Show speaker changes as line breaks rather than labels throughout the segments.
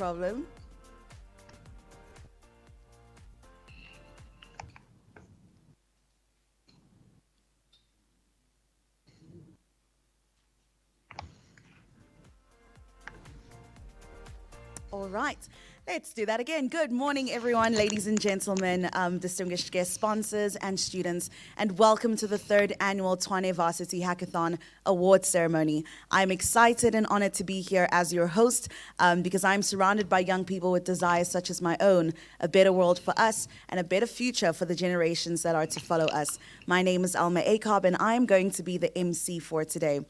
problem. All right, let's do that again. Good morning, everyone, ladies and gentlemen, distinguished guest sponsors and students, and welcome to the third annual Tshwane Varsity Hackathon Awards Ceremony. I'm excited and honored to be here as your host because I'm surrounded by young people with desires such as my own, a better world for us and a better future for the generations that are to follow us. My name is Alma Acob, and I am going to be the MC for today.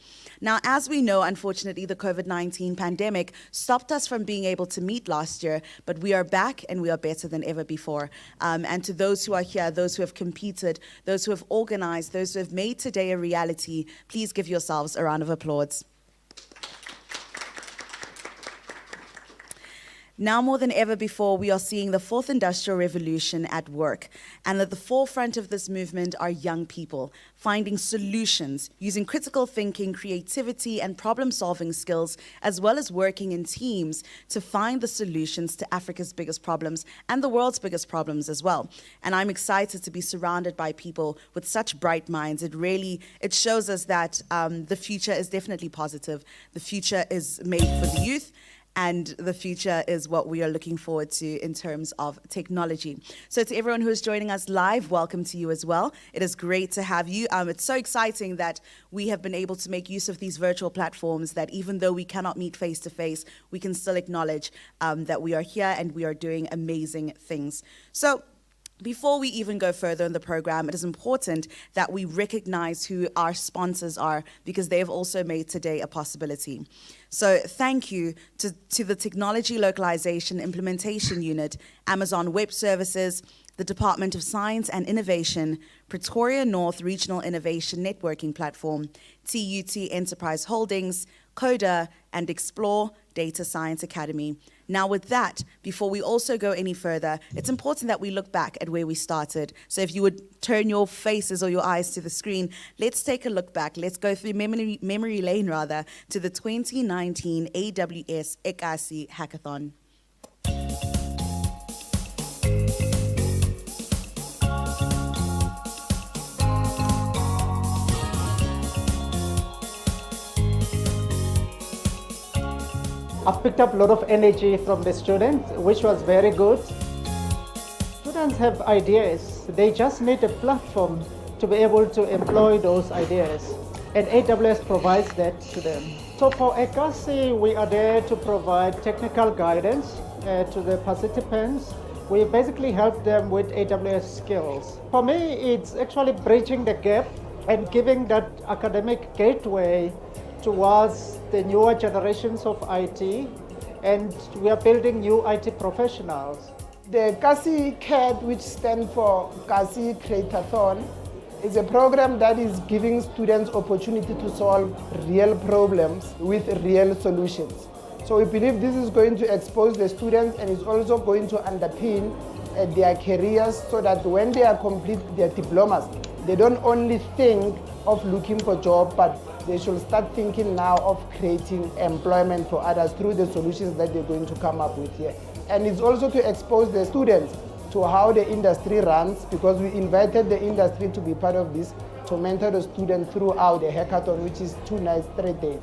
Now, as we know, unfortunately, the COVID-19 pandemic stopped us from being able to meet last year, but we are back and we are better than ever before. And to those who are here, those who have competed, those who have organized, those who have made today a reality, please give yourselves a round of applause. Now more than ever before, we are seeing the fourth industrial revolution at work. And at the forefront of this movement are young people, finding solutions, using critical thinking, creativity, and problem-solving skills, as well as working in teams to find the solutions to Africa's biggest problems and the world's biggest problems as well. And I'm excited to be surrounded by people with such bright minds. It shows us that the future is definitely positive. The future is made for the youth, and the future is what we are looking forward to in terms of technology. So to everyone who is joining us live, welcome to you as well. It is great to have you. It's so exciting that we have been able to make use of these virtual platforms, that even though we cannot meet face to face, we can still acknowledge that we are here and we are doing amazing things. So before we even go further in the program, it is important that we recognize who our sponsors are, because they have also made today a possibility. So thank you to the Technology Localization Implementation Unit, Amazon Web Services, the Department of Science and Innovation, Pretoria North Regional Innovation Networking Platform, TUT Enterprise Holdings, CODA, and Explore Data Science Academy. Now with that, before we also go any further, it's important that we look back at where we started. So if you would turn your faces or your eyes to the screen, let's take a look back. Let's go through memory lane to the 2019 AWS Ekasi Hackathon.
I've picked up a lot of energy from the students, which was very good. Students have ideas. They just need a platform to be able to employ those ideas. And AWS provides that to them. So for Ekasi, we are there to provide technical guidance to the participants. We basically help them with AWS skills. For me, it's actually bridging the gap and giving that academic gateway towards the newer generations of IT, and we are building new IT professionals.
The Kasi CAD, which stands for Kasi Creator-thon, is a program that is giving students opportunity to solve real problems with real solutions. So we believe this is going to expose the students, and it's also going to underpin their careers, so that when they are complete their diplomas, they don't only think of looking for a job, but they should start thinking now of creating employment for others through the solutions that they're going to come up with here. And it's also to expose the students to how the industry runs, because we invited the industry to be part of this, to mentor the students throughout the hackathon, which is 2 nights, 3 days.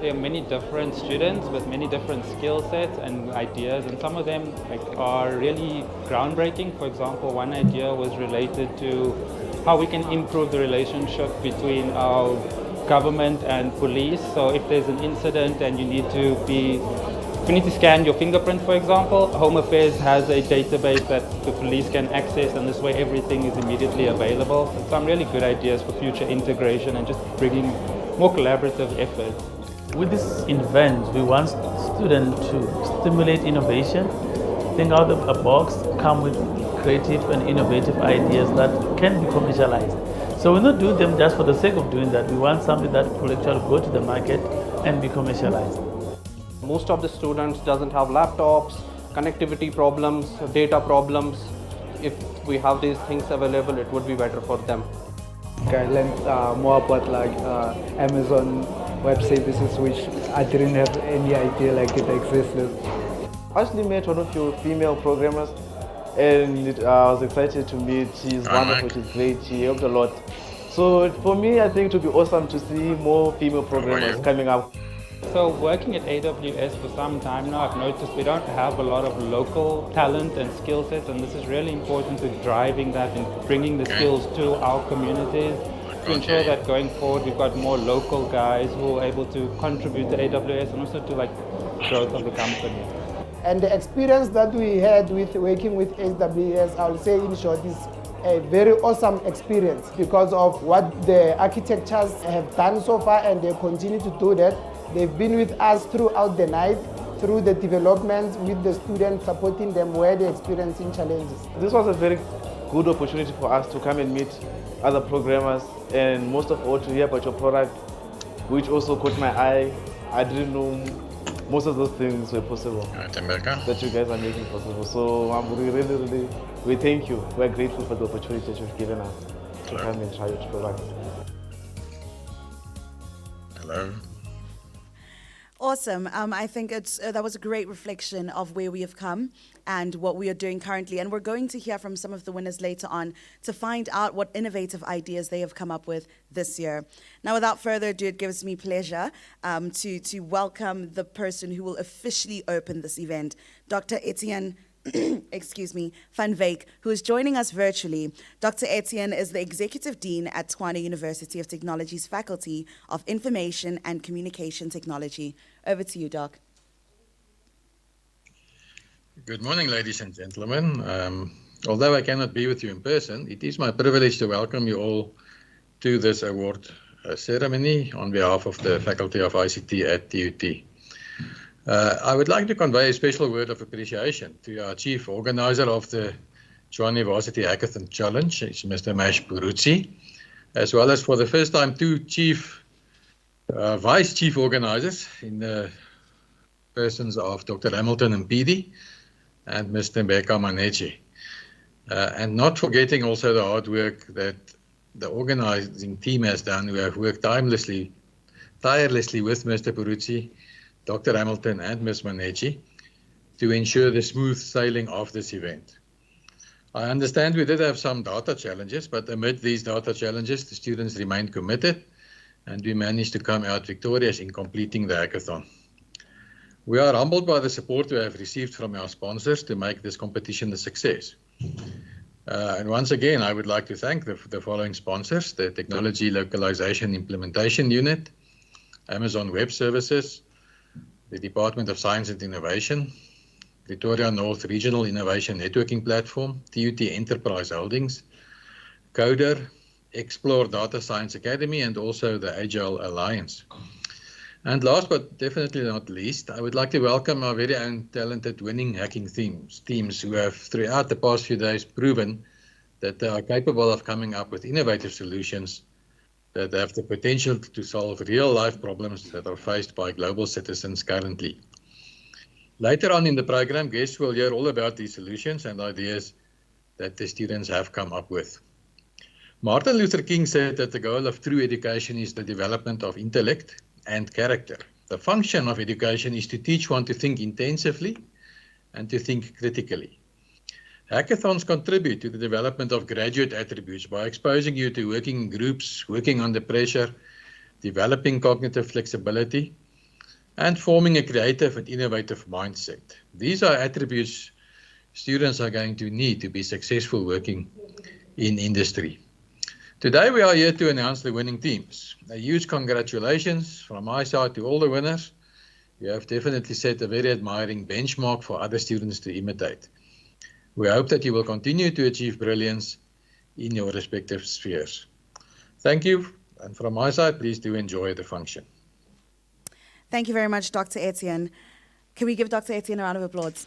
There are many different students with many different skill sets and ideas, and some of them are really groundbreaking. For example, one idea was related to how we can improve the relationship between our government and police. So if there's an incident and you need to scan your fingerprint, for example, Home Affairs has a database that the police can access, and this way everything is immediately available. So some really good ideas for future integration and just bringing more collaborative effort.
With this event, we want students to stimulate innovation, think out of a box, come with creative and innovative ideas that can be commercialized. So we're not doing them just for the sake of doing that. We want something that will actually go to the market and be commercialized.
Most of the students doesn't have laptops, connectivity problems, data problems. If we have these things available, it would be better for them.
I learned more about Amazon Web Services, which I didn't have any idea it existed. Actually met one of your female programmers, and I was excited to meet. She's wonderful, she's great, she helped a lot. So for me, I think it would be awesome to see more female programmers coming up.
So working at AWS for some time now, I've noticed we don't have a lot of local talent and skill sets, and this is really important to driving that and bringing the skills to our communities to ensure that going forward we've got more local guys who are able to contribute to AWS and also to like growth of the company.
And the experience that we had with working with AWS, I'll say in short, is a very awesome experience because of what the architectures have done so far, and they continue to do that. They've been with us throughout the night, through the developments with the students, supporting them where they're experiencing challenges.
This was a very good opportunity for us to come and meet other programmers, and most of all to hear about your product, which also caught my eye. I didn't know most of those things were possible, that you guys are making possible. So we thank you. We're grateful for the opportunity that you've given us to come and try your product.
Hello.
Awesome. I think that was a great reflection of where we have come and what we are doing currently. And we're going to hear from some of the winners later on to find out what innovative ideas they have come up with this year. Now, without further ado, it gives me pleasure to welcome the person who will officially open this event, Dr. Etienne Van Wyk, who is joining us virtually. Dr. Etienne is the Executive Dean at Tshwane University of Technology's Faculty of Information and Communication Technology. Over to you, Doc.
Good morning, ladies and gentlemen. Although I cannot be with you in person, it is my privilege to welcome you all to this award ceremony on behalf of the Faculty of ICT at TUT. I would like to convey a special word of appreciation to our chief organizer of the Tshwane Varsity Hackathon Challenge, it's Mr. Mash Burutsi, as well as for the first time two vice chief organizers in the persons of Dr. Hamilton and PD and Mr. Mbeka Manechi. And not forgetting also the hard work that the organizing team has done, who have worked tirelessly with Mr. Burutsi, Dr. Hamilton and Ms. Manechi to ensure the smooth sailing of this event. I understand we did have some data challenges, but amid these data challenges, the students remained committed and we managed to come out victorious in completing the hackathon. We are humbled by the support we have received from our sponsors to make this competition a success. And once again, I would like to thank the following sponsors: the Technology Localization Implementation Unit, Amazon Web Services, the Department of Science and Innovation, Pretoria North Regional Innovation Networking Platform, TUT Enterprise Holdings, Coder, Explore Data Science Academy, and also the Agile Alliance. And last but definitely not least, I would like to welcome our very own talented winning hacking teams who have throughout the past few days proven that they are capable of coming up with innovative solutions that have the potential to solve real-life problems that are faced by global citizens currently. Later on in the program, guests will hear all about these solutions and ideas that the students have come up with. Martin Luther King said that the goal of true education is the development of intellect and character. The function of education is to teach one to think intensively and to think critically. Hackathons contribute to the development of graduate attributes by exposing you to working in groups, working under pressure, developing cognitive flexibility, and forming a creative and innovative mindset. These are attributes students are going to need to be successful working in industry. Today we are here to announce the winning teams. A huge congratulations from my side to all the winners. You have definitely set a very admiring benchmark for other students to imitate. We hope that you will continue to achieve brilliance in your respective spheres. Thank you, and from my side, please do enjoy the function.
Thank you very much, Dr. Etienne. Can we give Dr. Etienne a round of applause?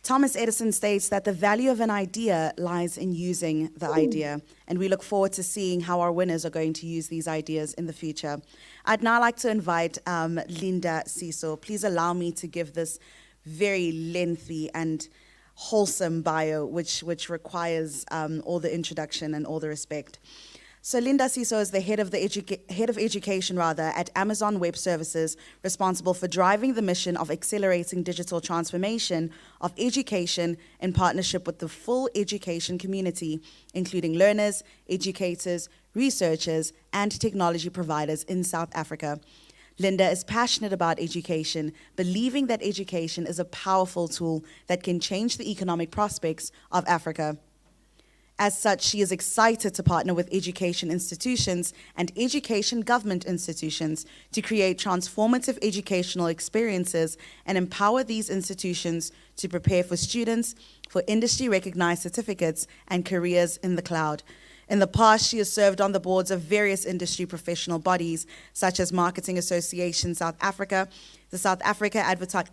Thomas Edison states that the value of an idea lies in using the idea, and we look forward to seeing how our winners are going to use these ideas in the future. I'd now like to invite Linda Siso. Please allow me to give this very lengthy and wholesome bio, which requires all the introduction and all the respect. So Linda Siso is the head of education at Amazon Web Services, responsible for driving the mission of accelerating digital transformation of education in partnership with the full education community, including learners, educators, researchers, and technology providers in South Africa. Linda is passionate about education, believing that education is a powerful tool that can change the economic prospects of Africa. As such, she is excited to partner with education institutions and education government institutions to create transformative educational experiences and empower these institutions to prepare for students for industry-recognized certificates and careers in the cloud. In the past, she has served on the boards of various industry professional bodies, such as Marketing Association South Africa, the South Africa Advertising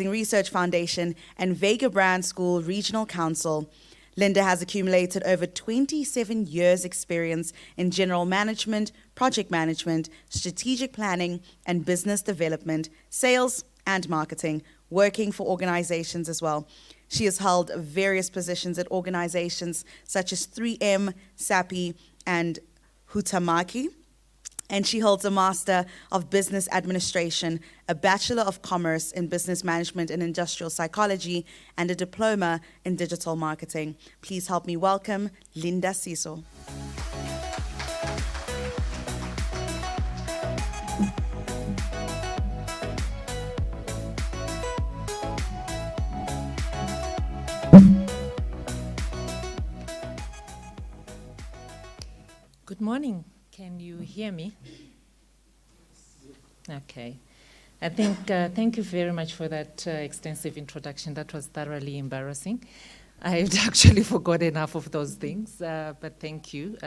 Research Foundation, and Vega Brand School Regional Council. Linda has accumulated over 27 years' experience in general management, project management, strategic planning, and business development, sales, and marketing, working for organizations as well. She has held various positions at organizations such as 3M, SAPI, and Huhtamaki. And she holds a Master of Business Administration, a Bachelor of Commerce in Business Management and Industrial Psychology, and a Diploma in Digital Marketing. Please help me welcome Linda Siso.
Good morning. Can you hear me? Okay. I think, thank you very much for that extensive introduction. That was thoroughly embarrassing. I had actually forgotten half of those things, but thank you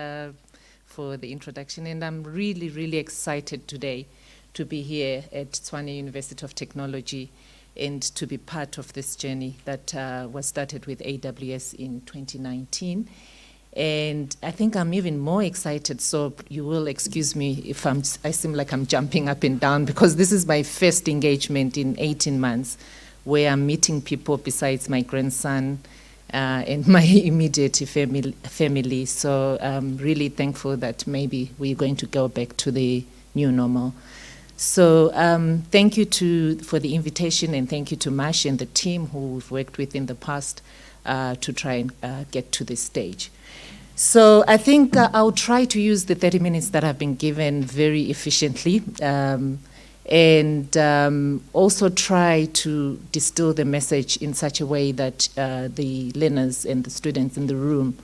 for the introduction. And I'm really, really excited today to be here at Tshwane University of Technology and to be part of this journey that was started with AWS in 2019. And I think I'm even more excited, so you will excuse me if I seem like I'm jumping up and down, because this is my first engagement in 18 months where I'm meeting people besides my grandson and my immediate family. So I'm really thankful that maybe we're going to go back to the new normal. So thank you for the invitation, and thank you to Mash and the team who we've worked with in the past to try and get to this stage. So I think I'll try to use the 30 minutes that I've been given very efficiently, and also try to distill the message in such a way that the learners and the students in the room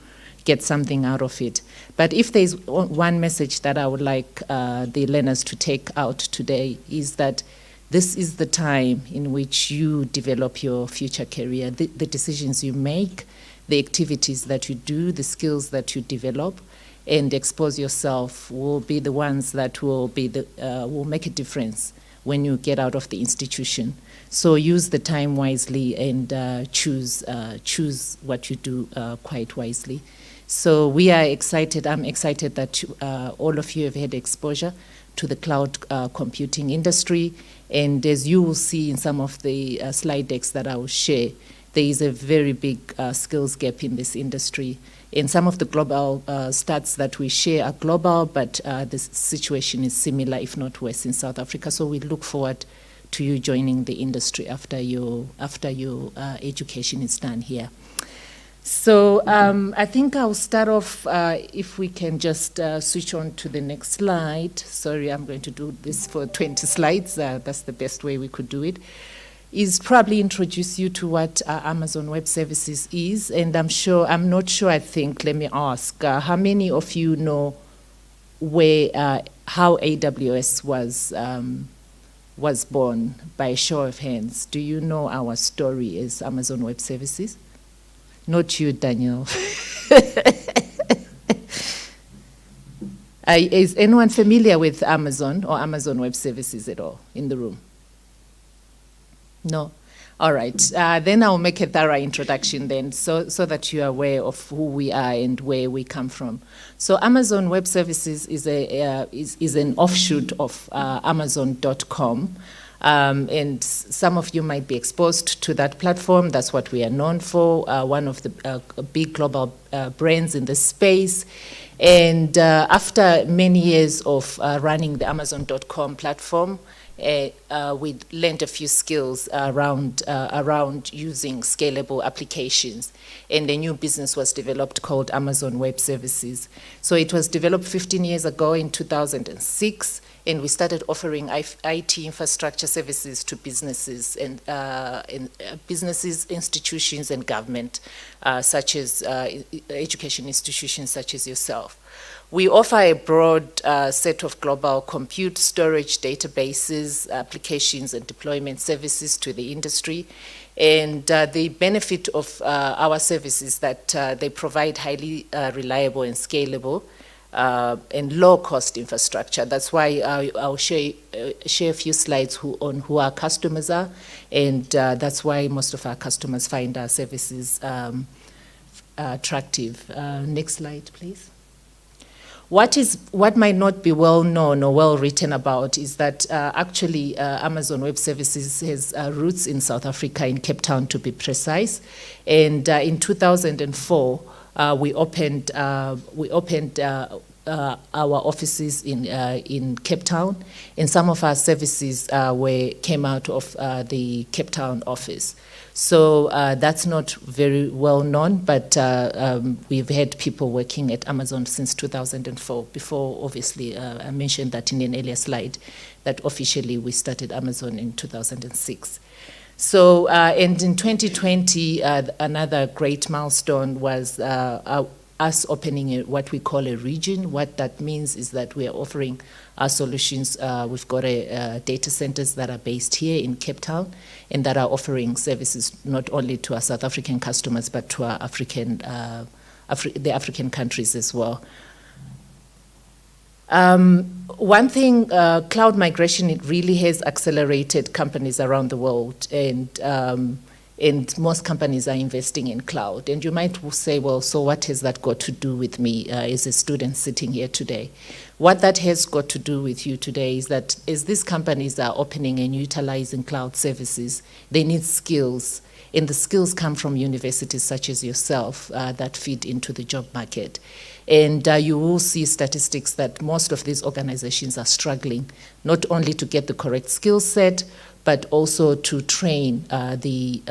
get something out of it. But if there's one message that I would like the learners to take out today, is that this is the time in which you develop your future career. The decisions you make, the activities that you do, the skills that you develop and expose yourself will be the ones that will make a difference when you get out of the institution. So use the time wisely and choose what you do quite wisely. So we are excited. I'm excited that all of you have had exposure to the cloud computing industry. And as you will see in some of the slide decks that I will share, there is a very big skills gap in this industry. And some of the global stats that we share are global, but the situation is similar, if not worse, in South Africa. So we look forward to you joining the industry after your education is done here. So I think I'll start off, if we can just switch on to the next slide. Sorry, I'm going to do this for 20 slides. That's the best way we could do it. Is probably introduce you to what Amazon Web Services is. And let me ask, how many of you know how AWS was born, by a show of hands? Do you know our story as Amazon Web Services? Not you, Daniel. Is anyone familiar with Amazon or Amazon Web Services at all in the room? No? All right. Then I'll make a thorough introduction then so that you are aware of who we are and where we come from. So Amazon Web Services is an offshoot of Amazon.com. And some of you might be exposed to that platform. That's what we are known for, one of the big global brands in this space. And after many years of running the Amazon.com platform, we learned a few skills around using scalable applications. And a new business was developed called Amazon Web Services. So it was developed 15 years ago in 2006. And we started offering IT infrastructure services to businesses and businesses, institutions, and government, such as education institutions such as yourself. We offer a broad set of global compute, storage, databases, applications, and deployment services to the industry. And the benefit of our services is that they provide highly reliable and scalable and low-cost infrastructure. That's why I'll share a few slides on who our customers are, and that's why most of our customers find our services attractive. Next slide, please. What might not be well known or well written about is that actually Amazon Web Services has roots in South Africa, in Cape Town to be precise. And in 2004, we opened our offices in Cape Town, and some of our services came out of the Cape Town office. So that's not very well known, but we've had people working at Amazon since 2004. Before, obviously, I mentioned that in an earlier slide, that officially we started Amazon in 2006. So, and in 2020, another great milestone was us opening what we call a region. What that means is that we are offering our solutions. We've got data centers that are based here in Cape Town and that are offering services not only to our South African customers, but to our the African countries as well. One thing, cloud migration, it really has accelerated companies around the world, and most companies are investing in cloud. And you might say, well, so what has that got to do with me as a student sitting here today? What that has got to do with you today is that as these companies are opening and utilizing cloud services, they need skills. And the skills come from universities such as yourself that feed into the job market. And you will see statistics that most of these organizations are struggling, not only to get the correct skill set, but also to train the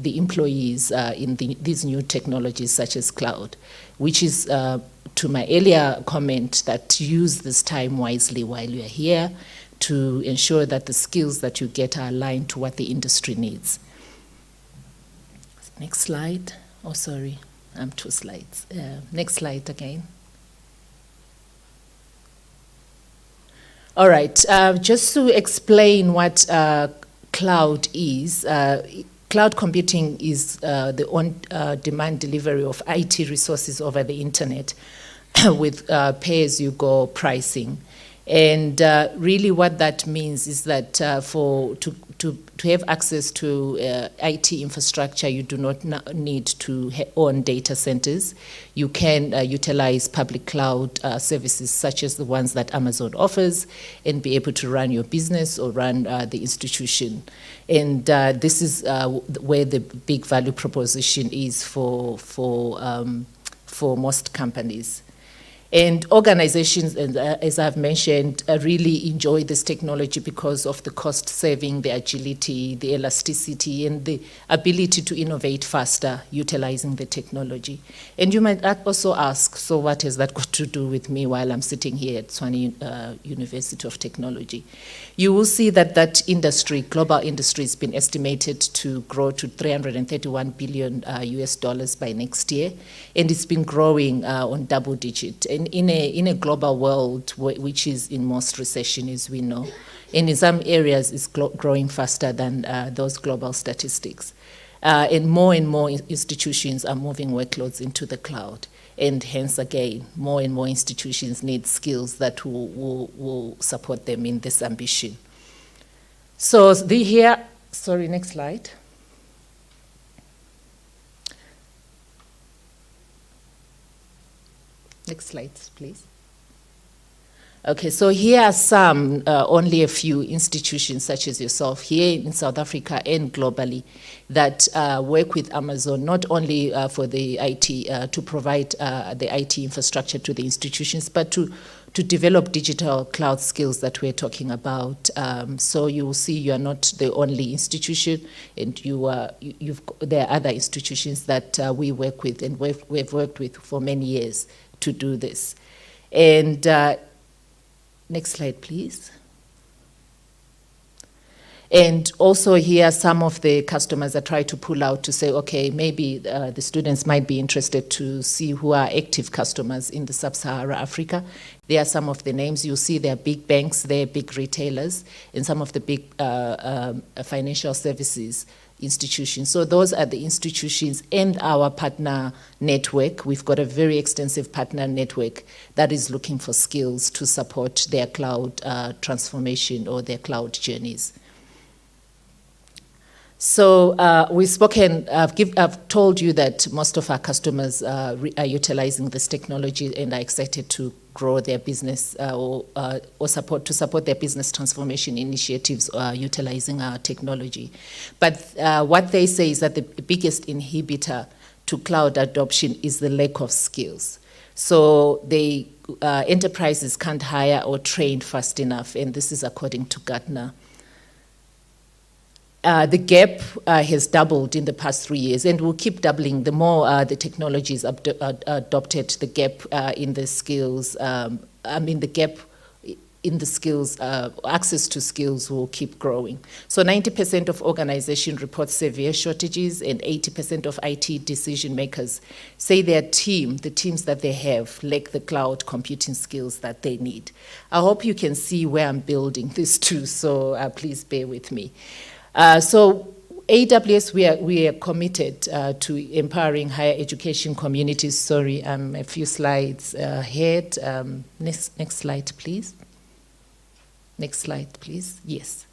employees in these new technologies such as cloud, which is to my earlier comment that use this time wisely while you are here to ensure that the skills that you get are aligned to what the industry needs. Next slide. Oh, sorry, I'm 2 slides. Next slide again. All right, just to explain what cloud is, cloud computing is the on-demand delivery of IT resources over the internet with pay-as-you-go pricing. And really what that means is that to have access to IT infrastructure, you do not need to own data centers. You can utilize public cloud services such as the ones that Amazon offers and be able to run your business or run the institution. And this is where the big value proposition is for most companies. And organizations, as I've mentioned, really enjoy this technology because of the cost saving, the agility, the elasticity, and the ability to innovate faster utilizing the technology. And you might also ask, so what has that got to do with me while I'm sitting here at Tshwane University of Technology? You will see that that industry, global industry, has been estimated to grow to $331 billion US dollars by next year, and it's been growing on double digit. And in a global world which is in most recession, as we know, and in some areas it's growing faster than those global statistics. And more institutions are moving workloads into the cloud. And hence, again, more and more institutions need skills that will support them in this ambition. So sorry, next slide. Next slide, please. Okay, so here are some, only a few institutions such as yourself here in South Africa and globally that work with Amazon, not only for the IT, to provide the IT infrastructure to the institutions, but to develop digital cloud skills that we're talking about. So you will see you are not the only institution, and there are other institutions that we work with and we've worked with for many years to do this. And next slide, please. And also here, some of the customers that try to pull out to say, okay, maybe the students might be interested to see who are active customers in the sub-Saharan Africa. There are some of the names. You see there are big banks, there are big retailers, and some of the big financial services institutions. So those are the institutions and our partner network. We've got a very extensive partner network that is looking for skills to support their cloud transformation or their cloud journeys. So I've told you that most of our customers are utilizing this technology and are excited to grow their business or support their business transformation initiatives utilizing our technology. But what they say is that the biggest inhibitor to cloud adoption is the lack of skills. So enterprises can't hire or train fast enough, and this is according to Gartner. The gap has doubled in the past 3 years and will keep doubling the more the technology is adopted. The gap in the skills, the gap in the skills, access to skills will keep growing. So 90% of organizations report severe shortages, and 80% of IT decision makers say the teams that they have lack the cloud computing skills that they need. I hope you can see where I'm building this to, so please bear with me. So AWS, we are committed to empowering higher education communities. Sorry, I'm a few slides ahead. Next slide, please. Next slide, please. Yes.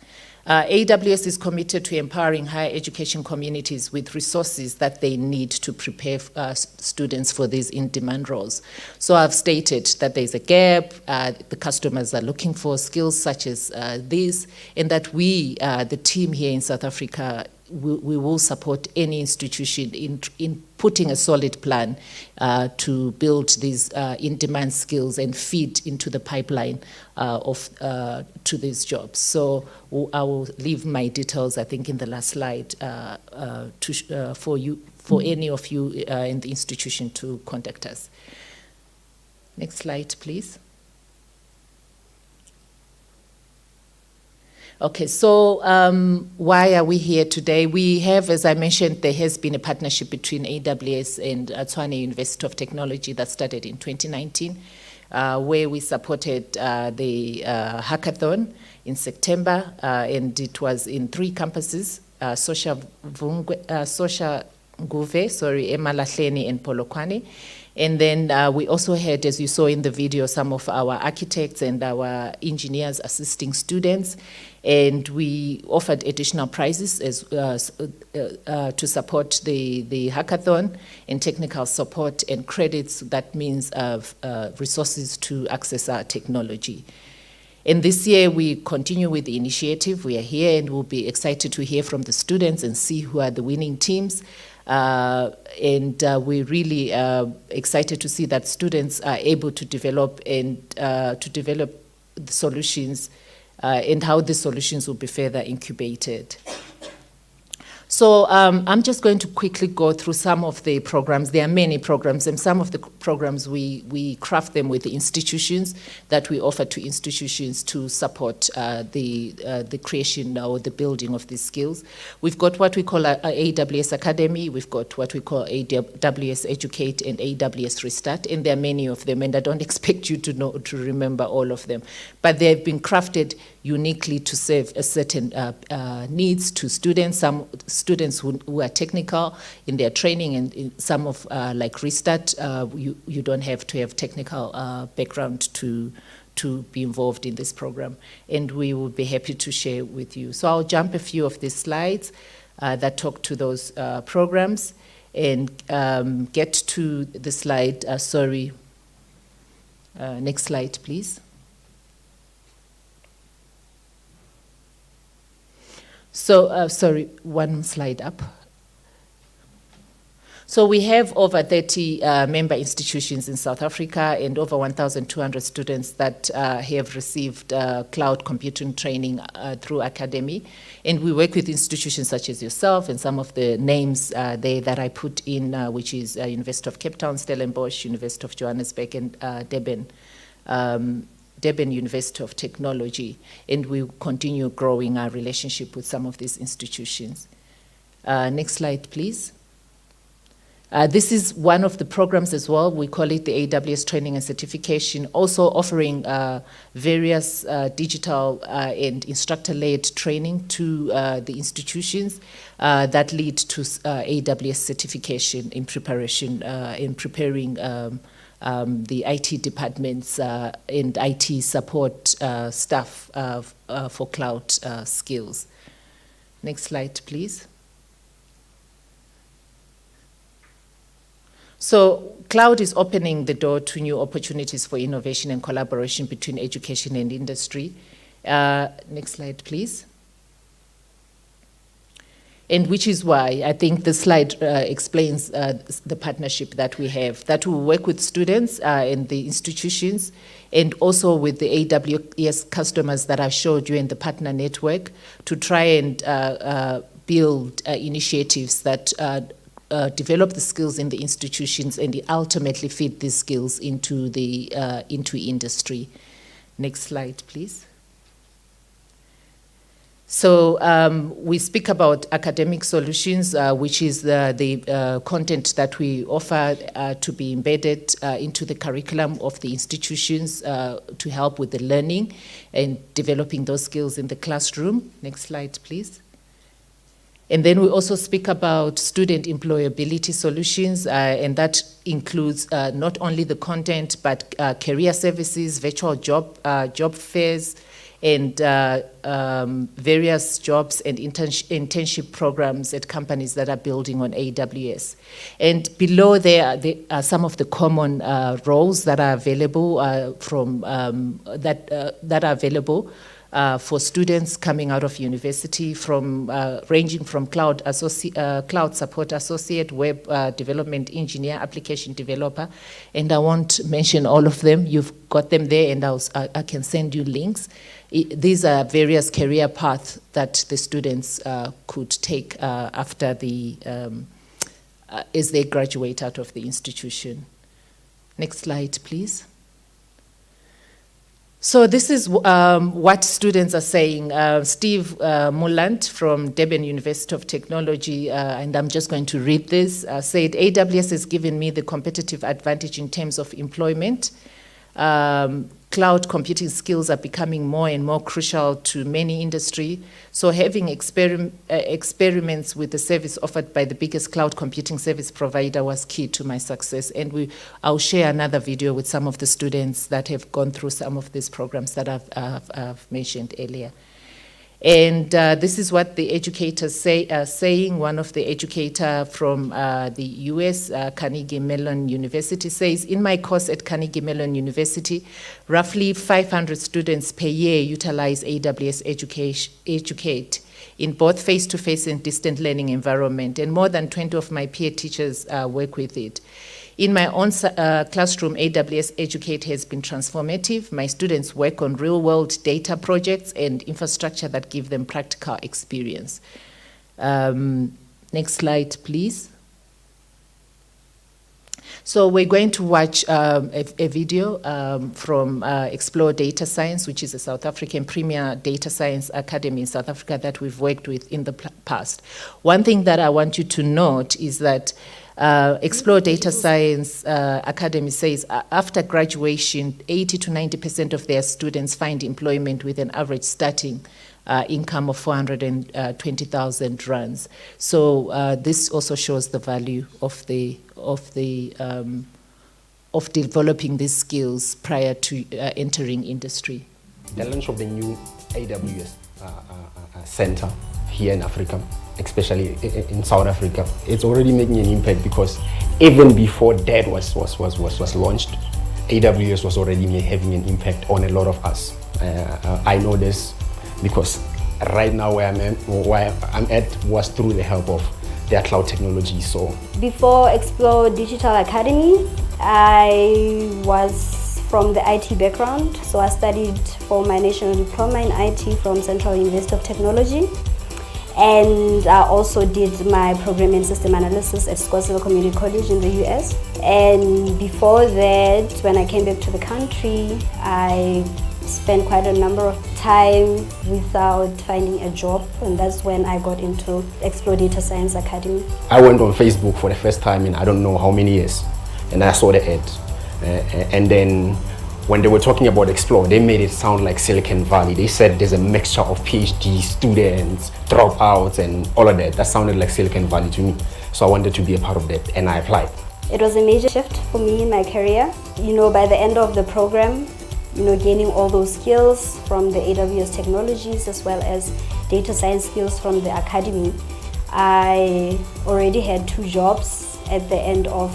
AWS is committed to empowering higher education communities with resources that they need to prepare students for these in-demand roles. So I've stated that there's a gap, the customers are looking for skills such as this, and that we, the team here in South Africa, we will support any institution in putting a solid plan to build these in-demand skills and feed into the pipeline to these jobs. So I will leave my details, I think, in the last slide for any of you in the institution to contact us. Next slide, please. Okay, so why are we here today? We have, as I mentioned, there has been a partnership between AWS and Tshwane University of Technology that started in 2019, where we supported the hackathon in September, and it was in 3 campuses, Nguve, Emalahleni, and Polokwane. And then we also had, as you saw in the video, some of our architects and our engineers assisting students. And we offered additional prizes to support the hackathon, and technical support and credits. That means resources to access our technology. And this year we continue with the initiative. We are here and we'll be excited to hear from the students and see who are the winning teams. We're really excited to see that students are able to develop the solutions and how the solutions will be further incubated. So I'm just going to quickly go through some of the programs. There are many programs, and some of the programs we craft them with the institutions that we offer to institutions to support the creation or the building of these skills. We've got what we call a AWS Academy. We've got what we call AWS Educate and AWS Restart, and there are many of them, and I don't expect you to remember all of them. But they've been crafted uniquely to serve a certain needs to students. Some students who are technical in their training, and in some of like Restart, you don't have to have technical background to be involved in this program, and we will be happy to share with you. So I'll jump a few of these slides that talk to those programs and get to the slide. Next slide, please. So, sorry, one slide up. So we have over 30 member institutions in South Africa and over 1,200 students that have received cloud computing training through Academy. And we work with institutions such as yourself and some of the names there that I put in, which is University of Cape Town, Stellenbosch, University of Johannesburg, and Durban University of Technology. And we continue growing our relationship with some of these institutions. Next slide, please. This is one of the programs as well. We call it the AWS Training and Certification, also offering various digital and instructor-led training to the institutions that lead to AWS certification in preparation, in preparing the IT departments and IT support staff for cloud skills. Next slide, please. So cloud is opening the door to new opportunities for innovation and collaboration between education and industry. Next slide, please. And which is why I think the slide explains the partnership that we have, that we work with students in the institutions and also with the AWS customers that I showed you in the partner network to try and build initiatives that develop the skills in the institutions and ultimately feed these skills into the into industry. Next slide, please. So we speak about academic solutions, which is the content that we offer to be embedded into the curriculum of the institutions to help with the learning and developing those skills in the classroom. Next slide, please. And then we also speak about student employability solutions, and that includes not only the content, but career services, virtual job fairs, and various jobs and internship programs at companies that are building on AWS. And below there are some of the common roles that are available that are available for students coming out of university, from ranging from cloud support associate, web development engineer, application developer, and I won't mention all of them. You've got them there, and I can send you links. These are various career paths that the students could take after as they graduate out of the institution. Next slide, please. So this is what students are saying. Steve Mullant from Durban University of Technology, and I'm just going to read this, said, AWS has given me the competitive advantage in terms of employment. Cloud computing skills are becoming more and more crucial to many industry. So having experiments with the service offered by the biggest cloud computing service provider was key to my success. And I'll share another video with some of the students that have gone through some of these programs that I've mentioned earlier. And this is what the educators saying. One of the educator from the US, Carnegie Mellon University, says, in my course at Carnegie Mellon University, roughly 500 students per year utilize AWS Educate in both face-to-face and distant learning environment, and more than 20 of my peer teachers work with it. In my own classroom, AWS Educate has been transformative. My students work on real-world data projects and infrastructure that give them practical experience. Next slide, please. So we're going to watch a video from Explore Data Science, which is a South African premier data science academy in South Africa that we've worked with in the past. One thing that I want you to note is that Explore Data Science Academy says after graduation, 80 to 90% of their students find employment with an average starting income of 420,000 rands. So this also shows the value of developing these skills prior to entering industry.
The launch of the new AWS center here in Africa, especially in South Africa, it's already making an impact, because even before that was launched, AWS was already having an impact on a lot of us. I know this because right now where I'm at was through the help of their cloud technology. So
before Explore Digital Academy, I was from the IT background. So I studied for my national diploma in IT from Central University of Technology. And I also did my program in system analysis at Scottsdale Community College in the US. And before that, when I came back to the country, I spent quite a number of time without finding a job, and that's when I got into Explore Data Science Academy.
I went on Facebook for the first time in I don't know how many years, and I saw the ad. And then when they were talking about Explore, they made it sound like Silicon Valley. They said there's a mixture of PhD students, dropouts, and all of that. That sounded like Silicon Valley to me. So I wanted to be a part of that, and I applied.
It was a major shift for me in my career. You know, by the end of the program, you know, gaining all those skills from the AWS technologies as well as data science skills from the academy, I already had 2 jobs at the end of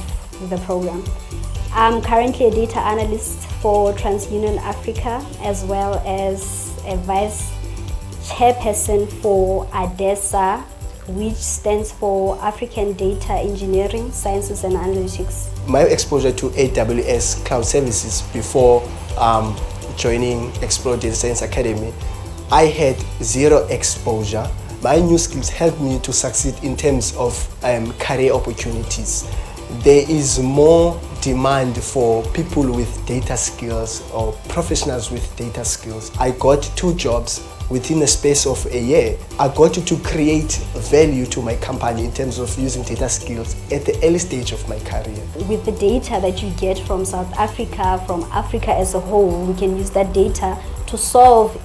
the program. I'm currently a data analyst for TransUnion Africa, as well as a vice chairperson for ADESA, which stands for African Data Engineering, Sciences and Analytics.
My exposure to AWS cloud services before joining Explore Data Science Academy, I had 0 exposure. My new skills helped me to succeed in terms of career opportunities. There is more demand for people with data skills or professionals with data skills. I got 2 jobs within a space of a year. I got to create value to my company in terms of using data skills at the early stage of my career.
With the data that you get from South Africa, from Africa as a whole, we can use that data to solve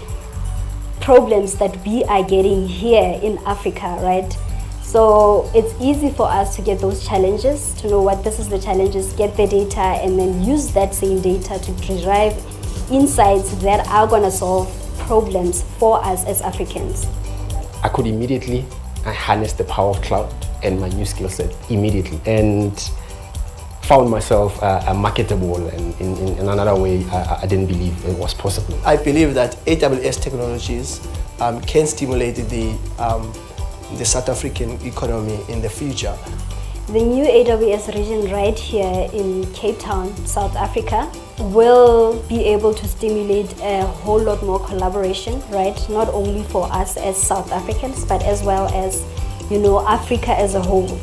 problems that we are getting here in Africa, right? So it's easy for us to get those challenges, to know what this is the challenges, get the data, and then use that same data to derive insights that are going to solve problems for us as Africans.
I could immediately harness the power of cloud and my new skill set immediately, and found myself marketable, and in another way I didn't believe it was possible.
I believe that AWS technologies can stimulate the South African economy in the future.
The new AWS region right here in Cape Town, South Africa, will be able to stimulate a whole lot more collaboration, right? Not only for us as South Africans, but as well as, you know, Africa as a whole.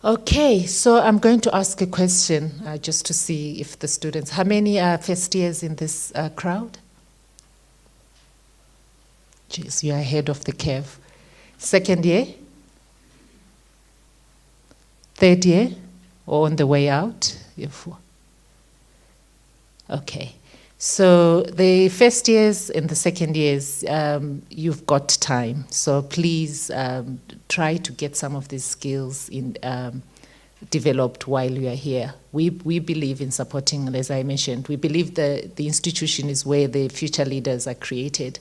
Okay, so I'm going to ask a question just to see if the students, how many are first years in this crowd? Jeez, you're ahead of the curve. Second year? Third year? Or on the way out? Okay. So the first years and the second years, you've got time. So please try to get some of these skills developed while you are here. We believe in supporting, as I mentioned, we believe the institution is where the future leaders are created,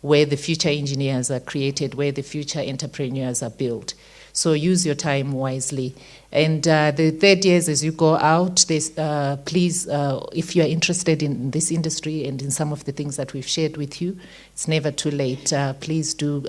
where the future engineers are created, where the future entrepreneurs are built. So use your time wisely. And the third years, as you go out, please, if you are interested in this industry and in some of the things that we've shared with you, it's never too late. Please do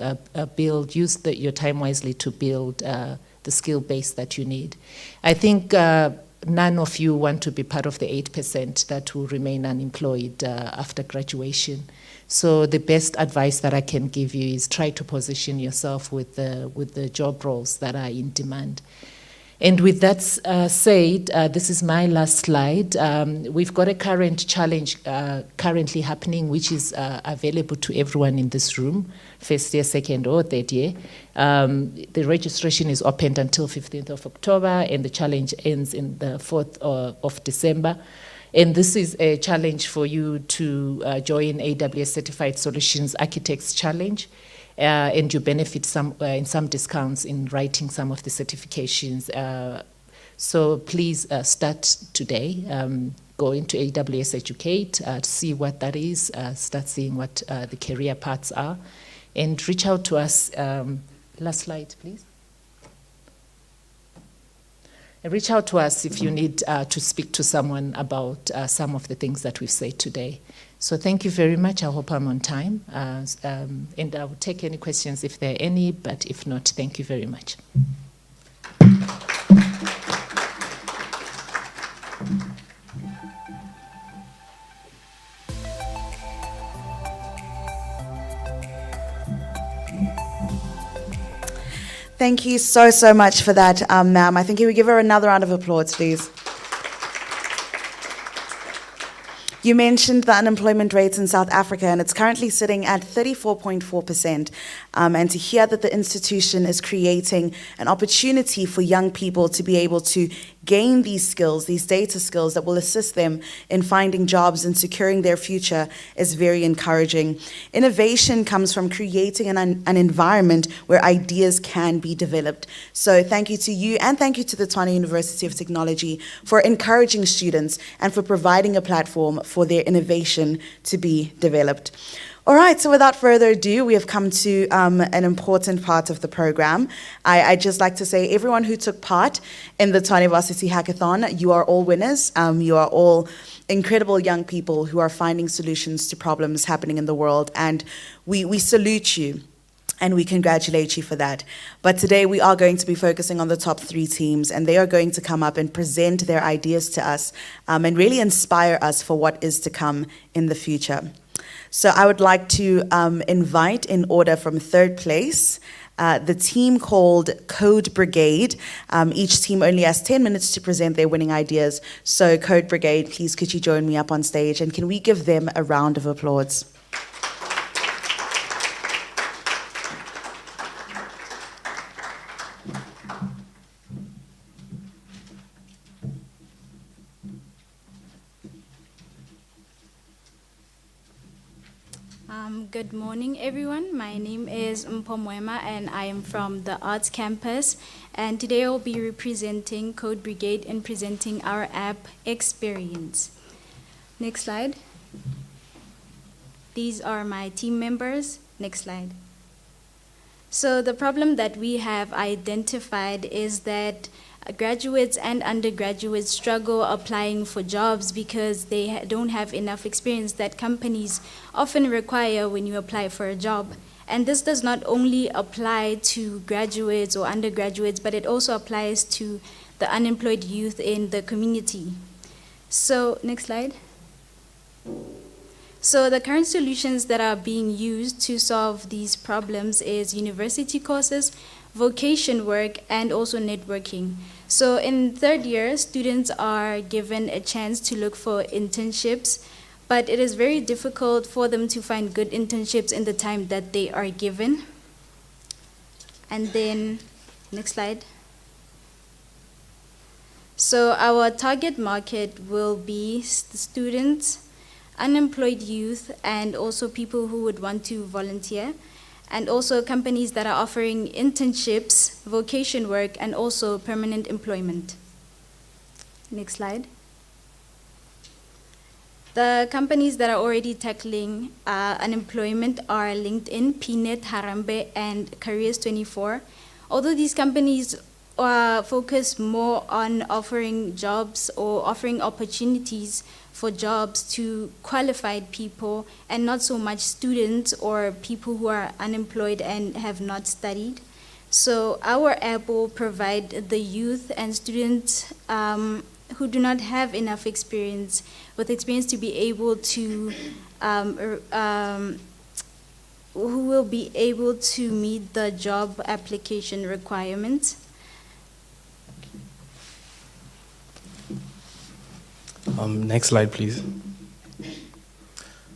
use your time wisely to build the skill base that you need. I think none of you want to be part of the 8% that will remain unemployed after graduation. So the best advice that I can give you is try to position yourself with the job roles that are in demand. And with that said, this is my last slide. We've got a current challenge currently happening, which is available to everyone in this room, first year, second or third year. The registration is opened until 15th of October, and the challenge ends in the 4th of December. And this is a challenge for you to join AWS Certified Solutions Architects Challenge, and you benefit in some discounts in writing some of the certifications. So please start today. Go into AWS Educate, see what that is, start seeing what the career paths are, and reach out to us. Last slide, please. reach out to us if you need to speak to someone about some of the things that we've said today. So thank you very much. I hope I'm on time. And I will take any questions if there are any, but if not, thank you very much.
Thank you so much for that, ma'am. I think you would give her another round of applause, please. You mentioned the unemployment rates in South Africa, and it's currently sitting at 34.4%. And to hear that the institution is creating an opportunity for young people to be able to gain these skills, these data skills that will assist them in finding jobs and securing their future is very encouraging. Innovation comes from creating an environment where ideas can be developed. So thank you to you, and thank you to the Tshwane University of Technology for encouraging students and for providing a platform for their innovation to be developed. All right, so without further ado, we have come to an important part of the program. I'd just like to say, everyone who took part in the Tshwane Varsity Hackathon, you are all winners. You are all incredible young people who are finding solutions to problems happening in the world, and we salute you. And we congratulate you for that. But today we are going to be focusing on the top 3 teams, and they are going to come up and present their ideas to us and really inspire us for what is to come in the future. So I would like to invite, in order from 3rd place, the team called Code Brigade. Each team only has 10 minutes to present their winning ideas. So Code Brigade, please could you join me up on stage, and can we give them a round of applause?
Good morning, everyone. My name is Mpomwema, and I am from the Arts Campus. And today I will be representing Code Brigade and presenting our app Experience. Next slide. These are my team members. Next slide. So the problem that we have identified is that graduates and undergraduates struggle applying for jobs because they don't have enough experience that companies often require when you apply for a job. And this does not only apply to graduates or undergraduates, but it also applies to the unemployed youth in the community. So, next slide. So the current solutions that are being used to solve these problems is university courses, vocation work, and also networking. So in 3rd year, students are given a chance to look for internships, but it is very difficult for them to find good internships in the time that they are given. And then, next slide. So our target market will be the students, unemployed youth, and also people who would want to volunteer, and also companies that are offering internships, vocation work, and also permanent employment. Next slide. The companies that are already tackling unemployment are LinkedIn, PNet, Harambe, and Careers24. Although these companies focus more on offering jobs or offering opportunities for jobs to qualified people and not so much students or people who are unemployed and have not studied. So our app will provide the youth and students who do not have enough experience to be able to who will be able to meet the job application requirements.
Next slide, please.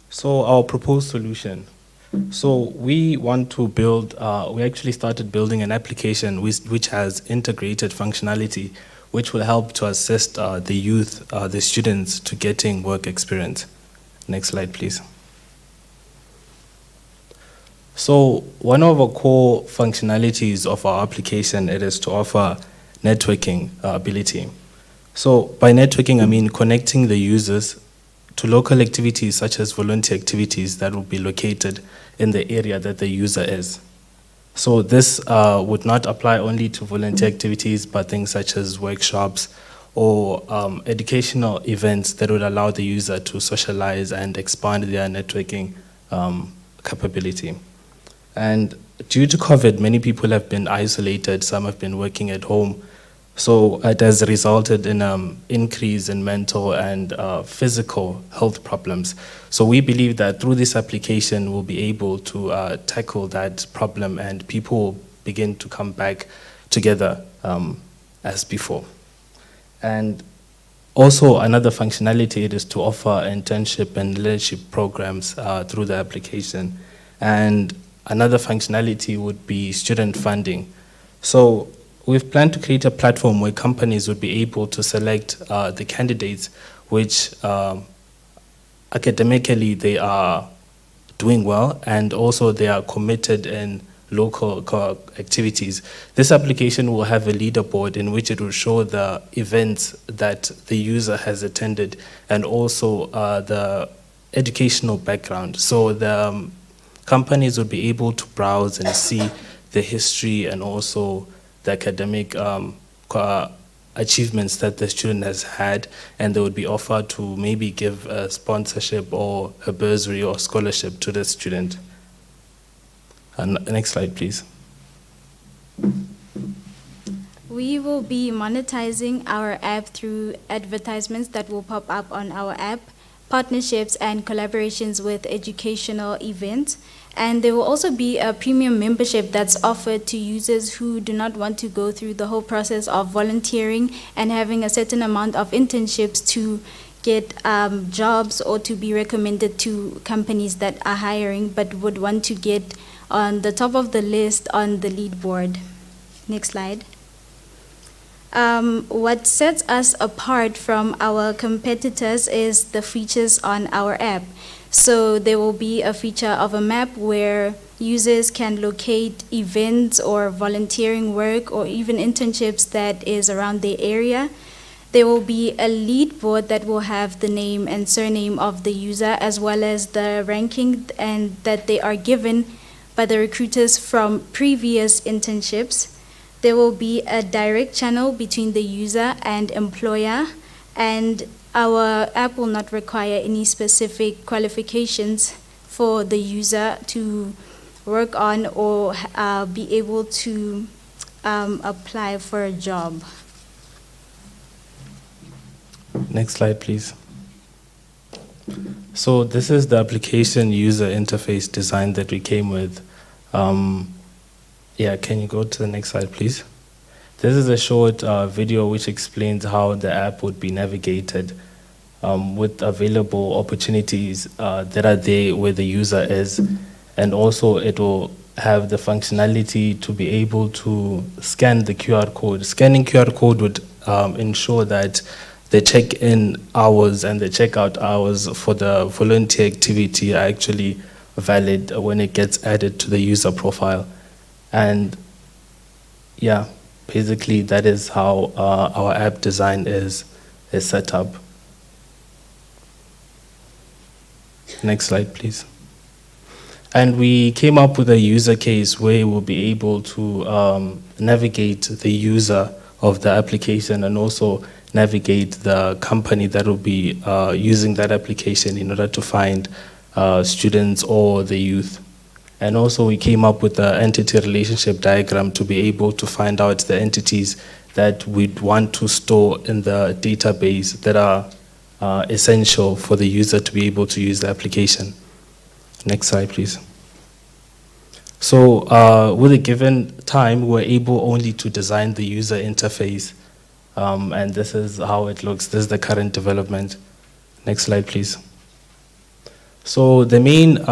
So our proposed solution. So we want to build, we actually started building an application which has integrated functionality, which will help to assist the youth, the students, to getting work experience. Next slide, please. So one of our core functionalities of our application, it is to offer networking ability. So by networking, I mean connecting the users to local activities such as volunteer activities that will be located in the area that the user is. So this would not apply only to volunteer activities, but things such as workshops or educational events that would allow the user to socialize and expand their networking capability. And due to COVID, many people have been isolated, some have been working at home. So it has resulted in an increase in mental and physical health problems. So we believe that through this application, we'll be able to tackle that problem and people will begin to come back together as before. And also another functionality is to offer internship and leadership programs through the application. And another functionality would be student funding. So we've planned to create a platform where companies would be able to select the candidates which academically they are doing well and also they are committed in local activities. This application will have a leaderboard in which it will show the events that the user has attended and also the educational background. So the companies would be able to browse and see the history and also the academic achievements that the student has had, and they would be offered to maybe give a sponsorship or a bursary or scholarship to the student. And next slide, please.
We will be monetizing our app through advertisements that will pop up on our app, partnerships and collaborations with educational events. And there will also be a premium membership that's offered to users who do not want to go through the whole process of volunteering and having a certain amount of internships to get jobs or to be recommended to companies that are hiring but would want to get on the top of the list on the leaderboard. Next slide. What sets us apart from our competitors is the features on our app. So there will be a feature of a map where users can locate events or volunteering work or even internships that is around their area. There will be a lead board that will have the name and surname of the user as well as the ranking and that they are given by the recruiters from previous internships. There will be a direct channel between the user and employer, and our app will not require any specific qualifications for the user to work on or be able to apply for a job.
Next slide, please. So this is the application user interface design that we came with. Yeah, can you go to the next slide, please? This is a short video which explains how the app would be navigated with available opportunities that are there where the user is. And also it will have the functionality to be able to scan the QR code. Scanning QR code would ensure that the check-in hours and the checkout hours for the volunteer activity are actually valid when it gets added to the user profile. And yeah, basically that is how our app design is set up. Next slide, please. And we came up with a user case where we'll be able to navigate the user of the application and also navigate the company that will be using that application in order to find students or the youth. And also we came up with the entity relationship diagram to be able to find out the entities that we'd want to store in the database that are essential for the user to be able to use the application. Next slide, please. So with a given time, we're able only to design the user interface. And this is how it looks. This is the current development. Next slide, please. So the main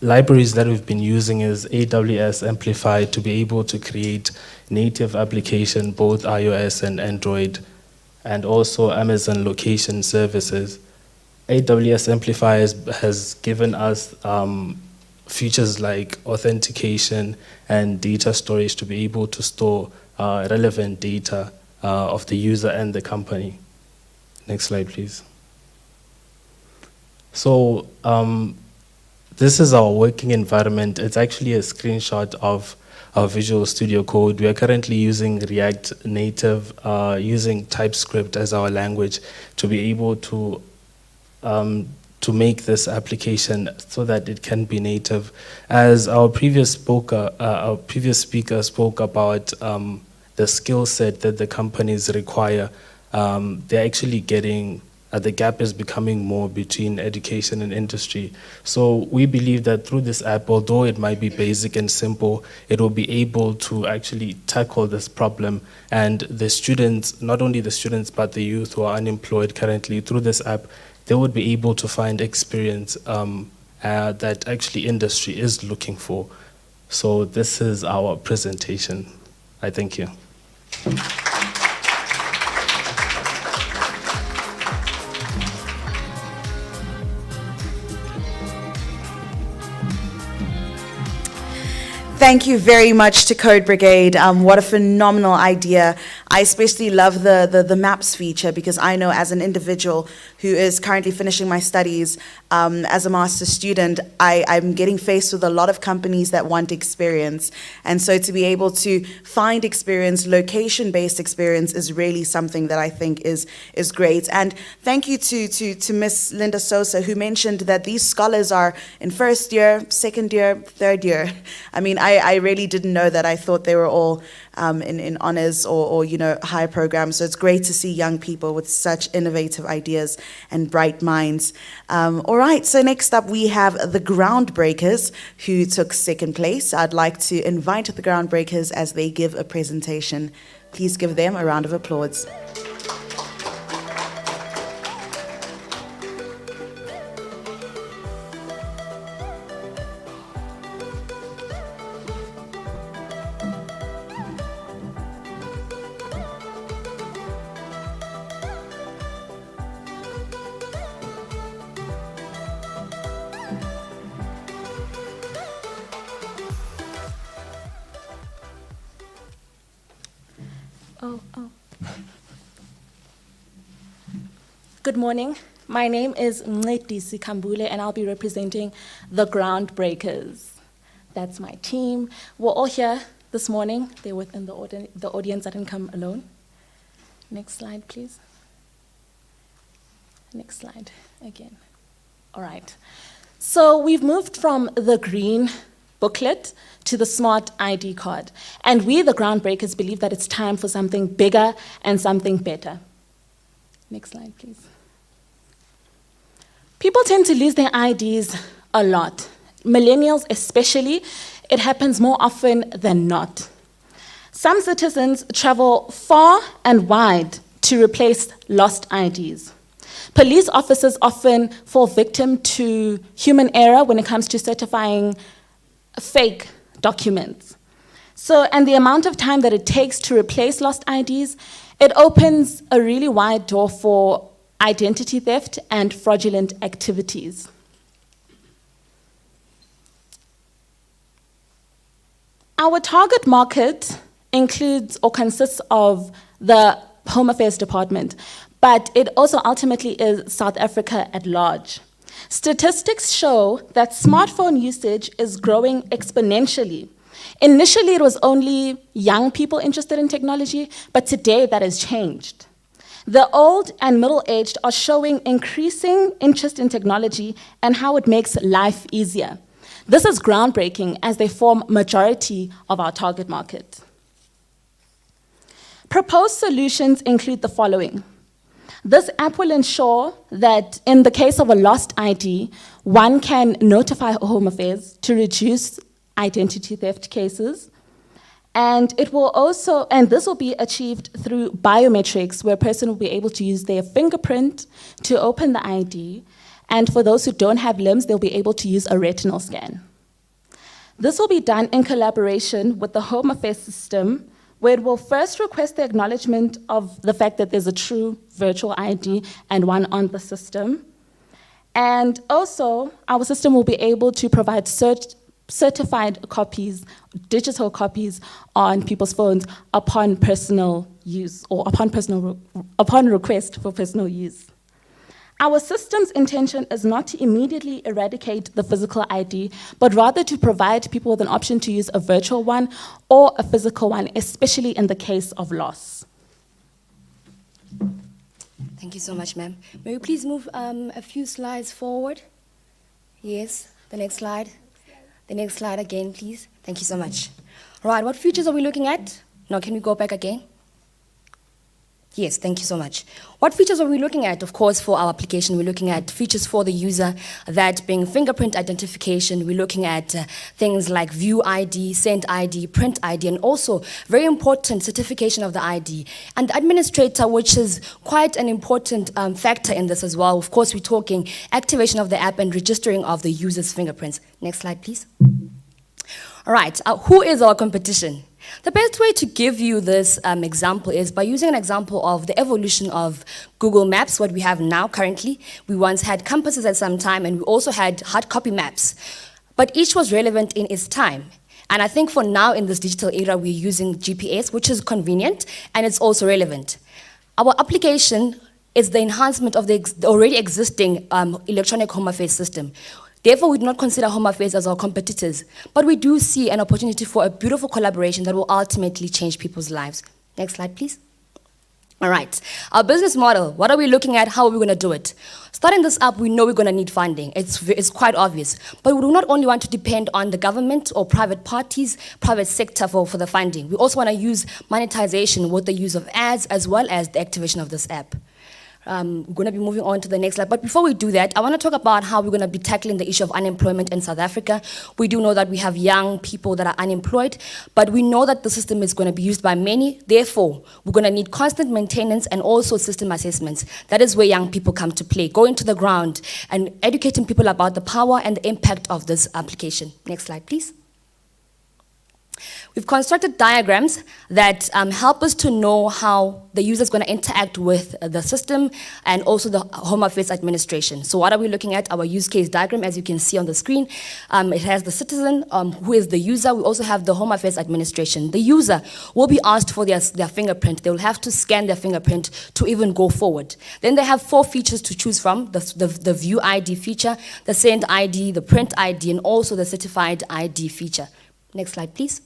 libraries that we've been using is AWS Amplify to be able to create native application, both iOS and Android, and also Amazon Location Services. AWS Amplify has given us features like authentication and data storage to be able to store relevant data of the user and the company. Next slide, please. So this is our working environment. It's actually a screenshot of our Visual Studio Code. We are currently using React Native, using TypeScript as our language to be able to make this application so that it can be native. As our previous speaker spoke about the skill set that the companies require, they're actually getting, the gap is becoming more between education and industry. So we believe that through this app, although it might be basic and simple, it will be able to actually tackle this problem. And the students, not only the students, but the youth who are unemployed currently, through this app, they would be able to find experience that actually industry is looking for. So this is our presentation. I thank you.
Thank you very much to Code Brigade. What a phenomenal idea. I especially love the maps feature because I know as an individual who is currently finishing my studies as a master's student, I'm getting faced with a lot of companies that want experience. And so to be able to find experience, location-based experience is really something that I think is great. And thank you to Miss Linda Sosa, who mentioned that these scholars are in first year, second year, third year. I mean, I really didn't know that. I thought they were all in honors or higher programs. So it's great to see young people with such innovative ideas and bright minds. All right, so next up we have the Groundbreakers, who took second place. I'd like to invite the Groundbreakers as they give a presentation. Please give them a round of applause.
Good morning. My name is Mncedisi Kambule, and I'll be representing the Groundbreakers. That's my team. We're all here this morning. They're within the audience. I didn't come alone. Next slide, please. Next slide again. All right. So we've moved from the green booklet to the smart ID card. And we, the Groundbreakers, believe that it's time for something bigger and something better. Next slide, please. People tend to lose their IDs a lot. Millennials especially, it happens more often than not. Some citizens travel far and wide to replace lost IDs. Police officers often fall victim to human error when it comes to certifying fake documents. So, and the amount of time that it takes to replace lost IDs, it opens a really wide door for identity theft and fraudulent activities. Our target market includes or consists of the Home Affairs Department, but it also ultimately is South Africa at large. Statistics show that smartphone usage is growing exponentially. Initially, it was only young people interested in technology, but today that has changed. The old and middle-aged are showing increasing interest in technology and how it makes life easier. This is groundbreaking as they form majority of our target market. Proposed solutions include the following. This app will ensure that in the case of a lost ID, one can notify Home Affairs to reduce identity theft cases. And it will also, and this will be achieved through biometrics, where a person will be able to use their fingerprint to open the ID. And for those who don't have limbs, they'll be able to use a retinal scan. This will be done in collaboration with the Home Affairs system, where it will first request the acknowledgement of the fact that there's a true virtual ID and one on the system. And also, our system will be able to provide certified copies, digital copies on people's phones upon personal use or upon request for personal use. Our system's intention is not to immediately eradicate the physical ID, but rather to provide people with an option to use a virtual one or a physical one, especially in the case of loss.
Thank you so much, ma'am. May we please move a few slides forward? Yes, the next slide. The next slide again, please. Thank you so much. Right, what features are we looking at? No, can we go back again? Yes, thank you so much. What features are we looking at? Of course, for our application, we're looking at features for the user, that being fingerprint identification. We're looking at things like view ID, send ID, print ID, and also, very important, certification of the ID. And the administrator, which is quite an important factor in this as well. Of course, we're talking activation of the app and registering of the user's fingerprints. Next slide, please. All right, who is our competition? The best way to give you this example is by using an example of the evolution of Google Maps, what we have now currently. We once had compasses at some time, and we also had hard copy maps. But each was relevant in its time. And I think for now, in this digital era, we're using GPS, which is convenient, and it's also relevant. Our application is the enhancement of the already existing electronic home affairs system. Therefore, we do not consider Home Affairs as our competitors, but we do see an opportunity for a beautiful collaboration that will ultimately change people's lives. Next slide, please. All right, our business model, what are we looking at? How are we going to do it? Starting this up, we know we're going to need funding. It's quite obvious. But we do not only want to depend on the government or private parties, private sector for the funding. We also want to use monetization with the use of ads as well as the activation of this app. We're going to be moving on to the next slide. But before we do that, I want to talk about how we're going to be tackling the issue of unemployment in South Africa. We do know that we have young people that are unemployed, but we know that the system is going to be used by many. Therefore, we're going to need constant maintenance and also system assessments. That is where young people come to play, going to the ground and educating people about the power and the impact of this application. Next slide, please. We've constructed diagrams that help us to know how the user is going to interact with the system and also the Home Affairs administration. So what are we looking at? Our use case diagram, as you can see on the screen. It has the citizen, who is the user. We also have the Home Affairs administration. The user will be asked for their fingerprint. They will have to scan their fingerprint to even go forward. Then they have 4 features to choose from: the view ID feature, the send ID, the print ID, and also the certified ID feature. Next slide, please.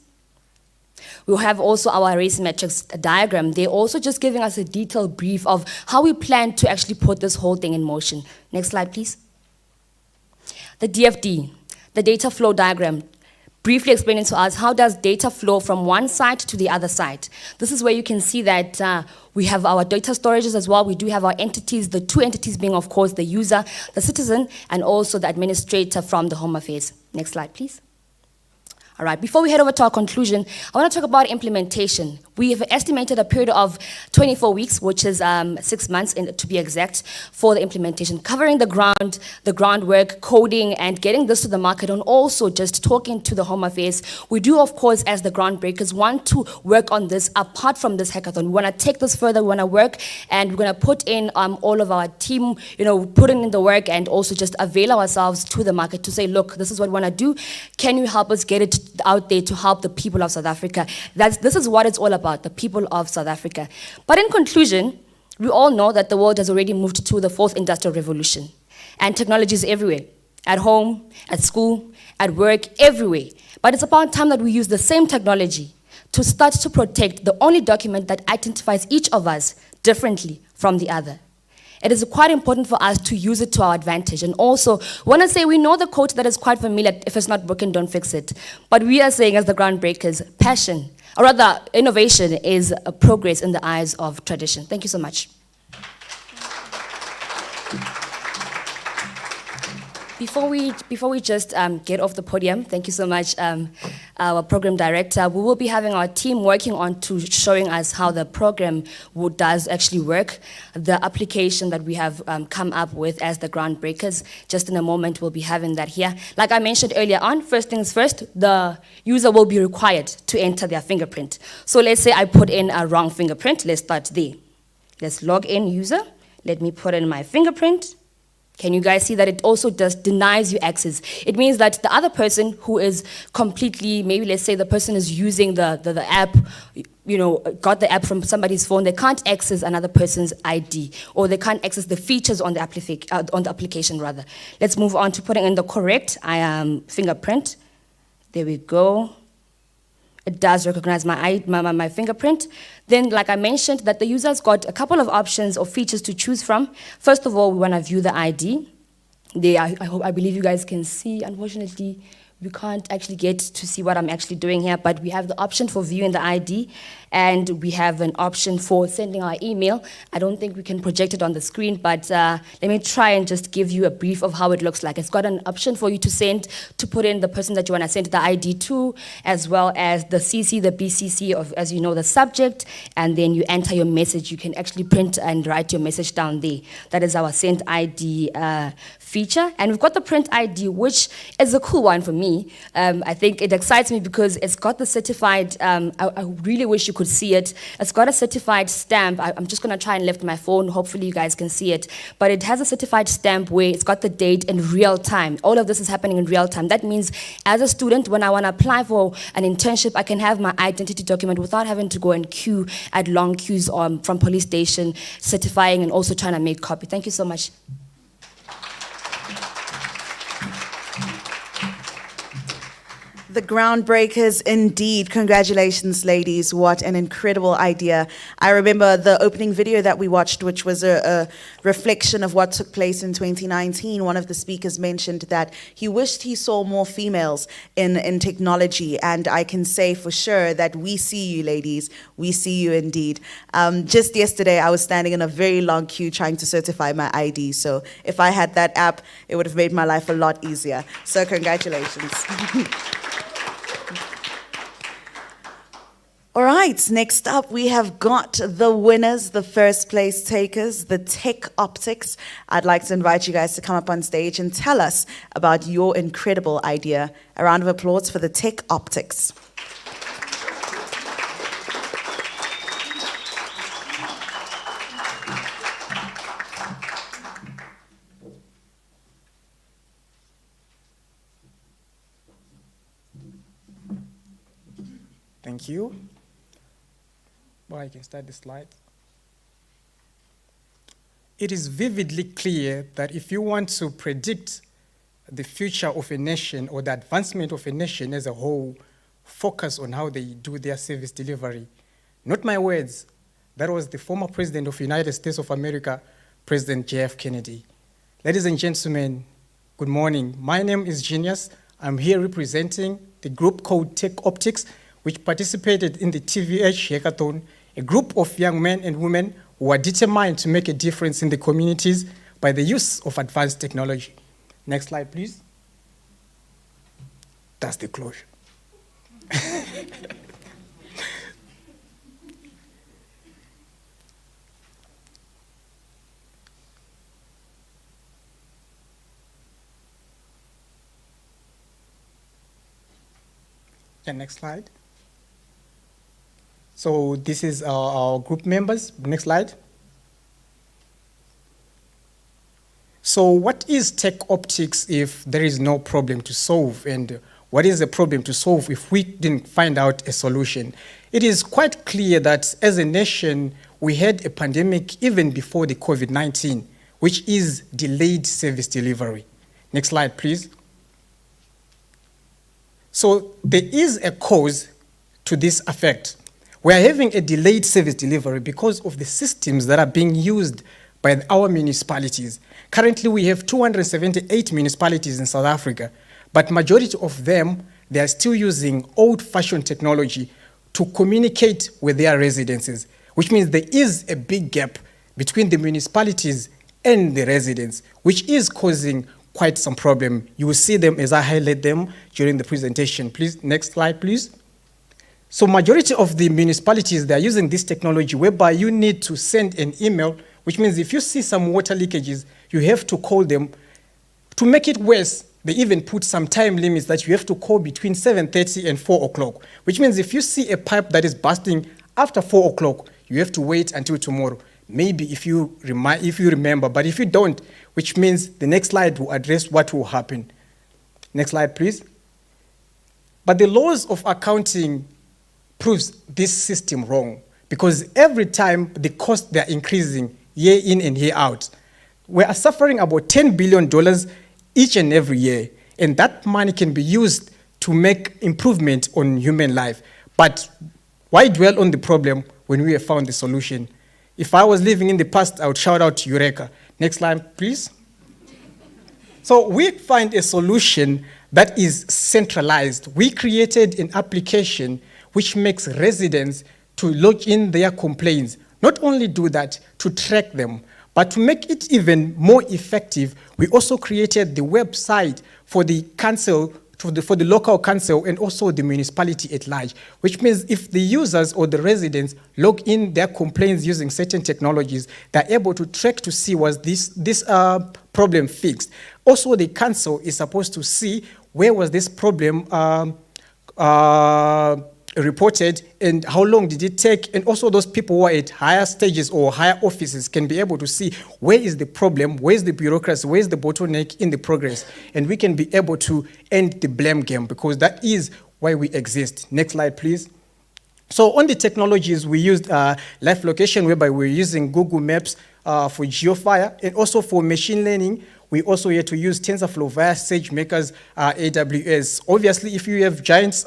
We'll have also our race metrics diagram. They're also just giving us a detailed brief of how we plan to actually put this whole thing in motion. Next slide, please. The DFD, the data flow diagram, briefly explaining to us how does data flow from one side to the other side. This is where you can see that we have our data storages as well. We do have our entities, the 2 entities being, of course, the user, the citizen, and also the administrator from the Home Affairs. Next slide, please. All right, before we head over to our conclusion, I want to talk about implementation. We have estimated a period of 24 weeks, which is 6 months to be exact, for the implementation, covering the groundwork, coding, and getting this to the market, and also just talking to the Home Affairs. We do, of course, as the Groundbreakers, want to work on this apart from this hackathon. We want to take this further, we want to work, and we're going to put in all of our team, putting in the work, and also just avail ourselves to the market to say, look, this is what we want to do. Can you help us get it out there to help the people of South Africa? This is what it's all about, the people of South Africa. But in conclusion, we all know that the world has already moved to the 4th industrial revolution, and technology is everywhere, at home, at school, at work, everywhere. But it's about time that we use the same technology to start to protect the only document that identifies each of us differently from the other. It is quite important for us to use it to our advantage. And also, when I say we know the quote that is quite familiar, if it's not broken, don't fix it. But we are saying as the Groundbreakers, passion, or rather innovation, is a progress in the eyes of tradition. Thank you so much. Before we just get off the podium, thank you so much, our program director. We will be having our team working on to showing us how the program does actually work, the application that we have come up with as the Groundbreakers. Just in a moment, we'll be having that here. Like I mentioned earlier on, first things first, the user will be required to enter their fingerprint. So let's say I put in a wrong fingerprint. Let's start there. Let's log in user. Let me put in my fingerprint. Can you guys see that it also denies you access? It means that the other person who is completely, maybe let's say the person is using the app, got the app from somebody's phone, they can't access another person's ID, or they can't access the features on the application rather. Let's move on to putting in the correct fingerprint. There we go. It does recognize my fingerprint. Then, like I mentioned, that the user's got a couple of options or features to choose from. First of all, we want to view the ID. I believe you guys can see. Unfortunately, we can't actually get to see what I'm actually doing here, but we have the option for viewing the ID, and we have an option for sending our email. I don't think we can project it on the screen, but let me try and just give you a brief of how it looks like. It's got an option for you to put in the person that you want to send the ID to, as well as the CC, the BCC of, as you know, the subject, and then you enter your message. You can actually print and write your message down there. That is our send ID feature. And we've got the print ID, which is a cool one for me. I think it excites me because it's got the certified, I really wish you could see it. It's got a certified stamp. I'm just going to try and lift my phone. Hopefully you guys can see it. But it has a certified stamp where it's got the date in real time. All of this is happening in real time. That means as a student, when I want to apply for an internship, I can have my identity document without having to go and queue at long queues from police station, certifying and also trying to make copy. Thank you so much.
The Groundbreakers, indeed. Congratulations, ladies. What an incredible idea. I remember the opening video that we watched, which was a reflection of what took place in 2019. One of the speakers mentioned that he wished he saw more females in technology, and I can say for sure that we see you, ladies. We see you indeed. Just yesterday, I was standing in a very long queue trying to certify my ID, so if I had that app, it would have made my life a lot easier. So congratulations. All right, next up we have got the winners, the first place takers, the Tech Optics. I'd like to invite you guys to come up on stage and tell us about your incredible idea. A round of applause for the Tech Optics.
Thank you. Well, I can start the slide. It is vividly clear that if you want to predict the future of a nation or the advancement of a nation as a whole, focus on how they do their service delivery. Not my words. That was the former president of the United States of America, President J.F. Kennedy. Ladies and gentlemen, good morning. My name is Genius. I'm here representing the group called Tech Optics, which participated in the TVH Hackathon, a group of young men and women who are determined to make a difference in the communities by the use of advanced technology. Next slide, please. That's the closure. Yeah, next slide. So this is our group members. Next slide. So what is Tech Optics if there is no problem to solve? And what is the problem to solve if we didn't find out a solution? It is quite clear that as a nation, we had a pandemic even before the COVID-19, which is delayed service delivery. Next slide, please. So there is a cause to this effect. We are having a delayed service delivery because of the systems that are being used by our municipalities. Currently, we have 278 municipalities in South Africa, but majority of them, they are still using old-fashioned technology to communicate with their residences, which means there is a big gap between the municipalities and the residents, which is causing quite some problem. You will see them as I highlight them during the presentation. Please, next slide, please. So majority of the municipalities, they are using this technology whereby you need to send an email, which means if you see some water leakages, you have to call them. To make it worse, they even put some time limits that you have to call between 7:30 and 4 o'clock, which means if you see a pipe that is busting after 4 o'clock, you have to wait until tomorrow. Maybe if you remember, but if you don't, which means the next slide will address what will happen. Next slide, please. But the laws of accounting proves this system wrong, because every time the costs, they're increasing year in and year out. We are suffering about $10 billion each and every year, and that money can be used to make improvement on human life. But why dwell on the problem when we have found the solution? If I was living in the past, I would shout out Eureka. Next slide, please. So we find a solution that is centralized. We created an application which makes residents to log in their complaints. Not only do that, to track them, but to make it even more effective, we also created the website for the council, for the local council, and also the municipality at large, which means if the users or the residents log in their complaints using certain technologies, they're able to track to see was this problem fixed. Also, the council is supposed to see where was this problem reported and how long did it take, and also those people who are at higher stages or higher offices can be able to see where is the problem, where is the bureaucracy, where is the bottleneck in the progress, and we can be able to end the blame game, because that is why we exist. Next slide, please. So on the technologies, we used live location, whereby we're using Google Maps for GeoFire, and also for machine learning, we also had to use TensorFlow via SageMaker's AWS. Obviously, if you have giants,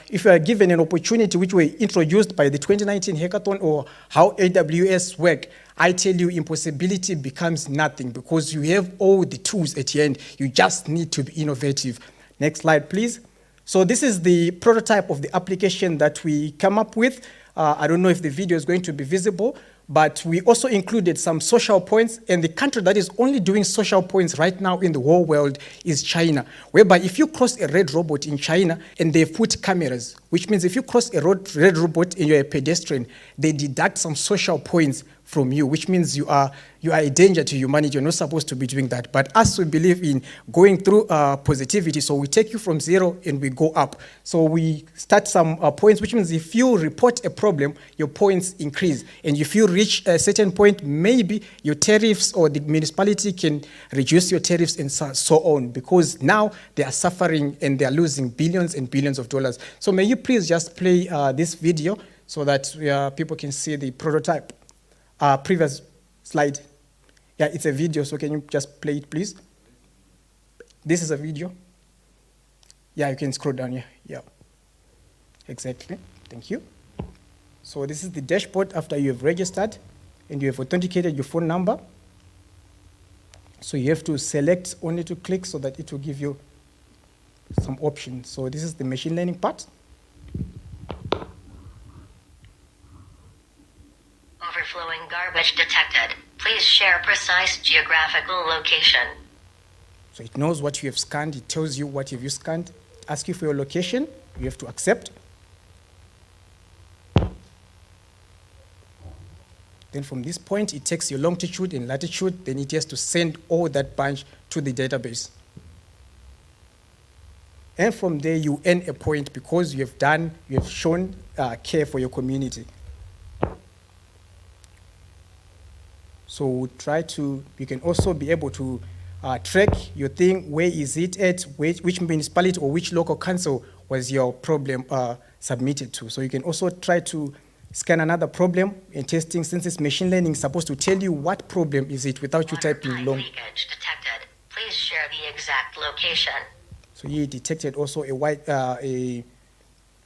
if you are given an opportunity which were introduced by the 2019 hackathon, or how AWS work, I tell you, impossibility becomes nothing, because you have all the tools at the end. You just need to be innovative. Next slide, please. So this is the prototype of the application that we come up with. I don't know if the video is going to be visible, but we also included some social points, and the country that is only doing social points right now in the whole world is China, whereby if you cross a red robot in China and they've put cameras, which means if you cross a red robot and you're a pedestrian, they deduct some social points from you, which means you are a danger to humanity. You're not supposed to be doing that. But us, we believe in going through positivity, so we take you from 0 and we go up. So we start some points, which means if you report a problem, your points increase. And if you reach a certain point, maybe your tariffs or the municipality can reduce your tariffs and so on, because now they are suffering and they are losing billions and billions of dollars. So may you please just play this video so that people can see the prototype. Previous slide. Yeah, it's a video, so can you just play it, please? This is a video. Yeah, you can scroll down here. Yeah, exactly. Thank you. So this is the dashboard after you have registered and you have authenticated your phone number. So you have to select only to click so that it will give you some options. So this is the machine learning part.
Overflowing garbage detected. Please share precise geographical location.
So it knows what you have scanned. It tells you what have you scanned. It asks you for your location. You have to accept. Then from this point, it takes your longitude and latitude. Then it has to send all that bunch to the database. And from there, you earn a point because you have shown care for your community. So you can also be able to track your thing. Where is it at? Which municipality or which local council was your problem submitted to? So you can also try to scan another problem in testing. Since it's machine learning, it's supposed to tell you what problem is it without you typing long.
Leakage detected. Please share the exact location.
So he detected also a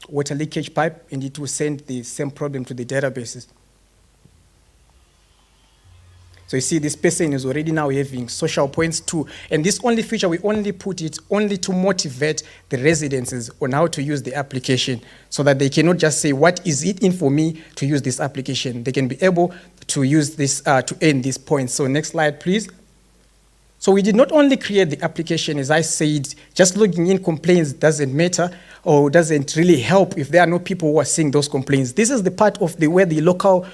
water leakage pipe, and it will send the same problem to the databases. So you see this person is already now having social points too. And this only feature, we only put it only to motivate the residents on how to use the application, so that they cannot just say, what is it in for me to use this application? They can be able to use this to earn these points. So next slide, please. So we did not only create the application, as I said, just logging in complaints doesn't matter or doesn't really help if there are no people who are seeing those complaints. This is the part of where the local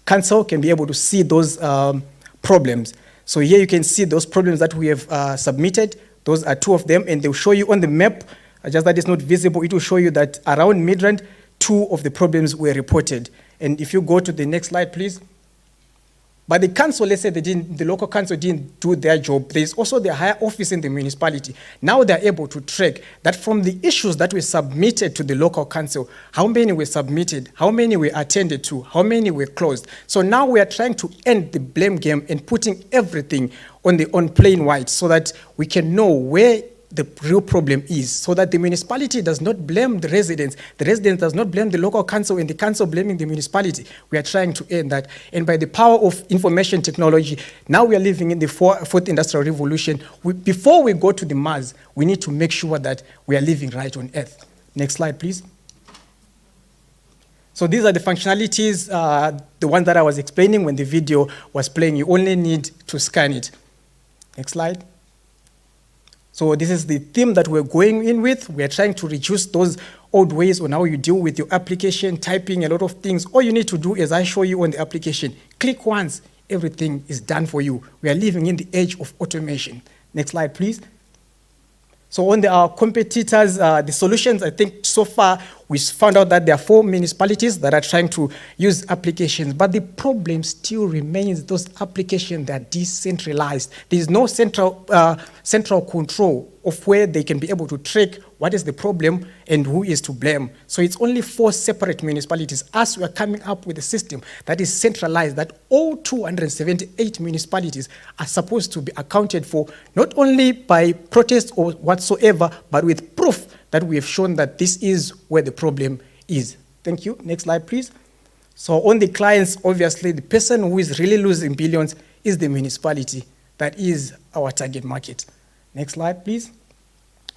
council can be able to see those problems. So here you can see those problems that we have submitted. Those are 2 of them, and they'll show you on the map, just that it's not visible, it will show you that around Midrand, 2 of the problems were reported. And if you go to the next slide, please. But the council, let's say the local council didn't do their job. There's also the higher office in the municipality. Now they're able to track that from the issues that were submitted to the local council, how many were submitted, how many were attended to, how many were closed. So now we are trying to end the blame game and putting everything on plain white so that we can know where the real problem is, so that the municipality does not blame the resident does not blame the local council, and the council blaming the municipality. We are trying to end that. And by the power of information technology, now we are living in the fourth industrial revolution. Before we go to the Mars, we need to make sure that we are living right on Earth. Next slide, please. So these are the functionalities, the ones that I was explaining when the video was playing. You only need to scan it. Next slide. So this is the theme that we're going in with. We are trying to reduce those old ways on how you deal with your application, typing a lot of things. All you need to do is I show you on the application. Click once, everything is done for you. We are living in the age of automation. Next slide, please. So on our competitors, the solutions, I think so far, we found out that there are 4 municipalities that are trying to use applications, but the problem still remains those applications that are decentralized. There is no central control of where they can be able to track what is the problem and who is to blame. So it's only 4 separate municipalities. As we are coming up with a system that is centralized, that all 278 municipalities are supposed to be accounted for, not only by protest or whatsoever, but with proof that we have shown that this is where the problem is. Thank you. Next slide, please. So on the clients, obviously, the person who is really losing billions is the municipality. That is our target market. Next slide, please.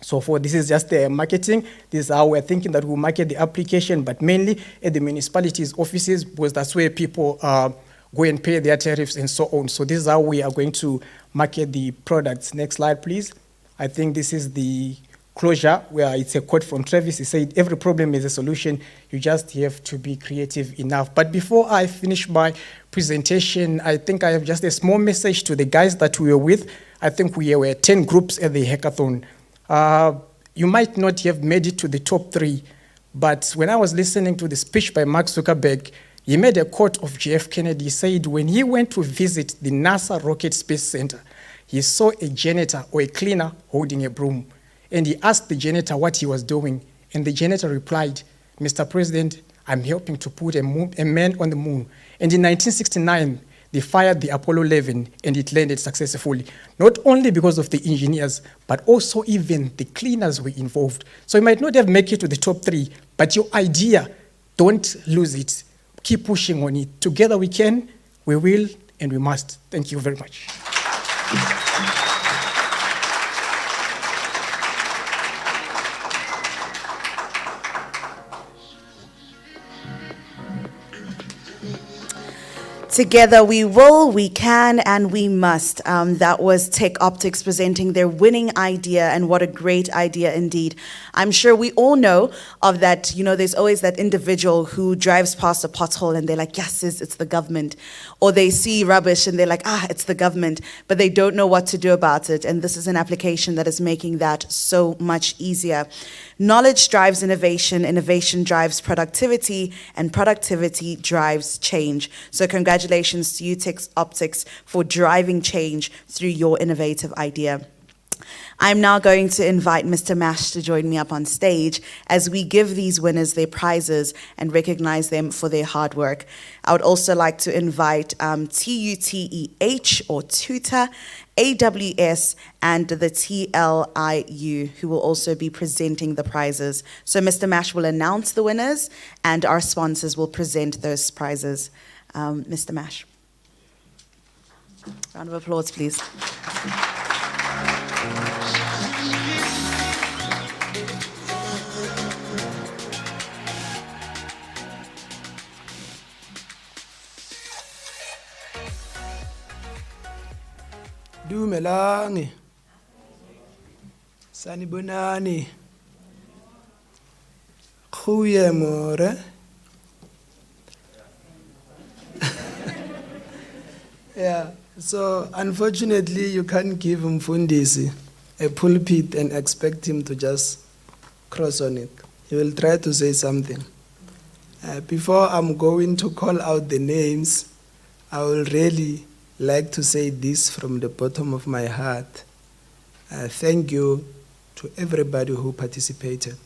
So this is just the marketing. This is how we're thinking that we'll market the application, but mainly at the municipalities' offices, because that's where people go and pay their tariffs and so on. So this is how we are going to market the products. Next slide, please. I think this is the closure, where it's a quote from Travis. He said, every problem is a solution. You just have to be creative enough. But before I finish my presentation, I think I have just a small message to the guys that we were with. I think we were 10 groups at the hackathon. You might not have made it to the top 3, but when I was listening to the speech by Mark Zuckerberg, he made a quote of JF Kennedy. He said when he went to visit the NASA Rocket Space Center, he saw a janitor or a cleaner holding a broom. And he asked the janitor what he was doing. And the janitor replied, Mr. President, I'm helping to put a man on the moon. And in 1969, they fired the Apollo 11 and it landed successfully. Not only because of the engineers, but also even the cleaners were involved. So you might not have made it to the top 3, but your idea, don't lose it. Keep pushing on it. Together we can, we will, and we must. Thank you very much.
Together we will, we can, and we must. That was Tech Optics presenting their winning idea, and what a great idea indeed. I'm sure we all know of that, there's always that individual who drives past a pothole and they're like, yes, it's the government. Or they see rubbish and they're like, it's the government, but they don't know what to do about it. And this is an application that is making that so much easier. Knowledge drives innovation, innovation drives productivity, and productivity drives change. So congratulations to you, Tech Optics, for driving change through your innovative idea. I'm now going to invite Mr. Mash to join me up on stage as we give these winners their prizes and recognize them for their hard work. I would also like to invite TUTEH or Tutor, AWS, and the TLIU, who will also be presenting the prizes. So Mr. Mash will announce the winners and our sponsors will present those prizes. Mr. Mash. Round of applause, please.
Dumelangi. Sanibonani. Goeiemôre. Yeah, so unfortunately you can't give Mfundisi a pulpit and expect him to just cross on it. He will try to say something. Before I'm going to call out the names,
I would really like to say this from the bottom of my heart. Thank you to everybody who participated.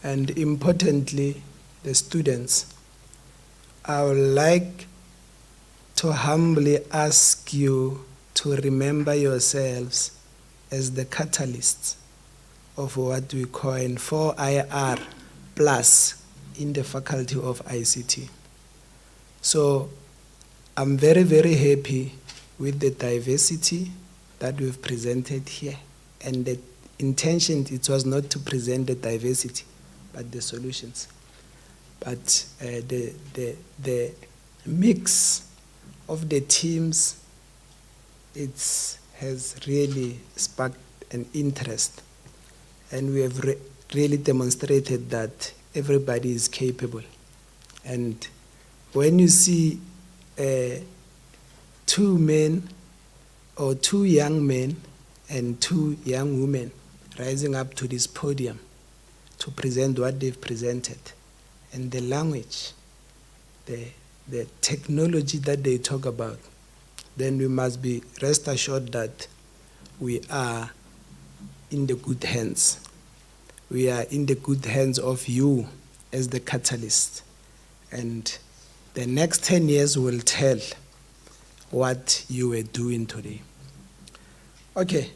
And importantly, the students. I would like to humbly ask you to remember yourselves as the catalysts of what we coin 4IR plus in the Faculty of ICT. So I'm very, very happy with the diversity that we've presented here. And the intention, it was not to present the diversity, but the solutions. But the mix of the teams, it has really sparked an interest. And we have really demonstrated that everybody is capable. And when you see 2 men or 2 young men and 2 young women rising up to this podium to present what they've presented, and the language, the technology that they talk about, then we must be rest assured that we are in the good hands. We are in the good hands of you as the catalyst. And the next 10 years will tell what you were doing today. Okay.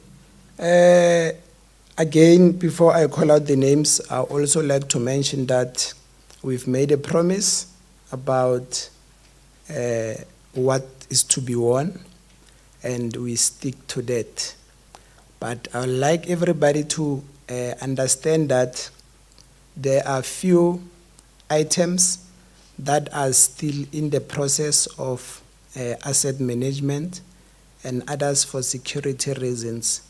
Again, before I call out the names, I also like to mention that we've made a promise about what is to be won, and we stick to that. But I would like everybody to understand that there are few items that are still in the process of asset management, and others for security reasons.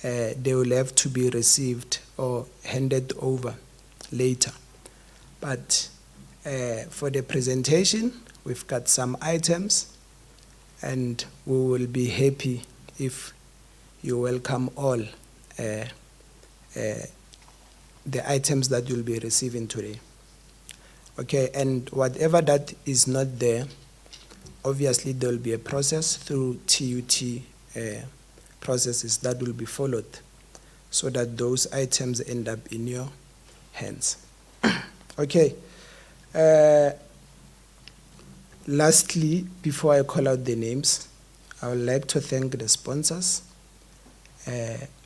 They will have to be received or handed over later. But for the presentation, we've got some items, and we will be happy if you welcome all the items that you'll be receiving today. Okay, and whatever that is not there, obviously there will be a process through TUT processes that will be followed so that those items end up in your hands. Okay. Lastly, before I call out the names, I would like to thank the sponsors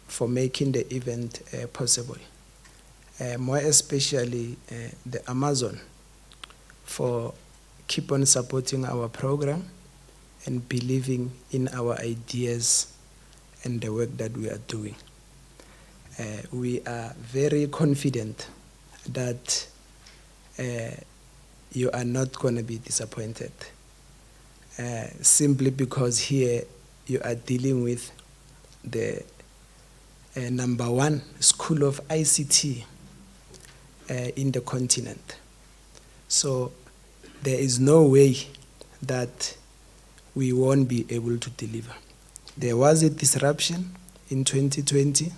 for making the event possible. More especially the Amazon for keep on supporting our program and believing in our ideas and the work that we are doing. We are very confident that you are not going to be disappointed, simply because here you are dealing with the #1 school of ICT in the continent. So there is no way that we won't be able to deliver. There was a disruption in 2020,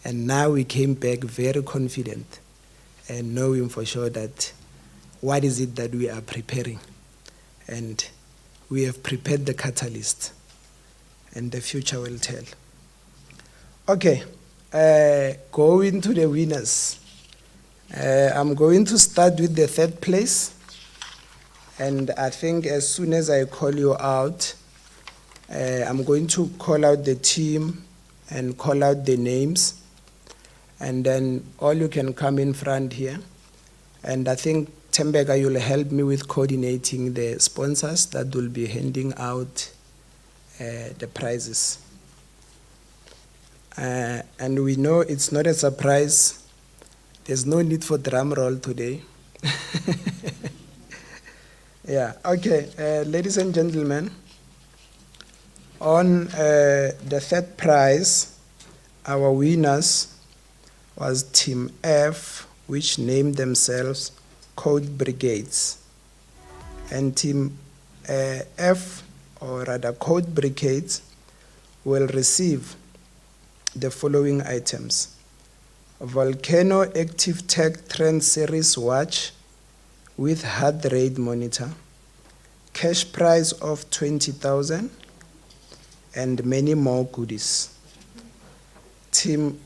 and now we came back very confident and knowing for sure that what is it that we are preparing. And we have prepared the catalyst, and the future will tell. Okay, going to the winners. I'm going to start with the 3rd place. And I think as soon as I call you out, I'm going to call out the team and call out the names. And then all you can come in front here. And I think, Tembeka, you'll help me with coordinating the sponsors that will be handing out the prizes. And we know it's not a surprise. There's no need for drum roll today. Yeah, okay, ladies and gentlemen, on the 3rd prize, our winners was Team F, which named themselves Code Brigades. And Team F, or rather Code Brigades, will receive the following items: Volcano Active Tech Trend Series watch with heart rate monitor, cash prize of 20,000, and many more goodies. Team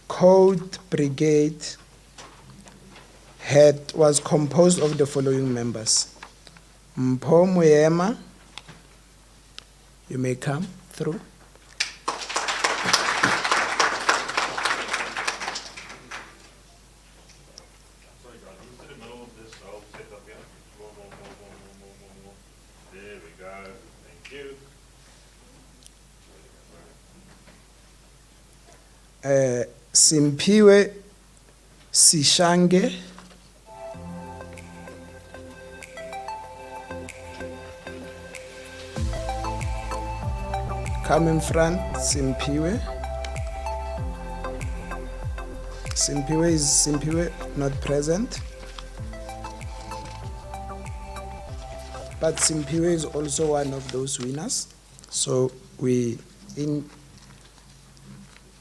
Code Brigade was composed of the following members. Mpho Moyema, you may come through.
There we go. Thank you.
Simpiwe Sishange, come in front. Simpiwe is not present, but Simpiwe is also one of those winners, so we, in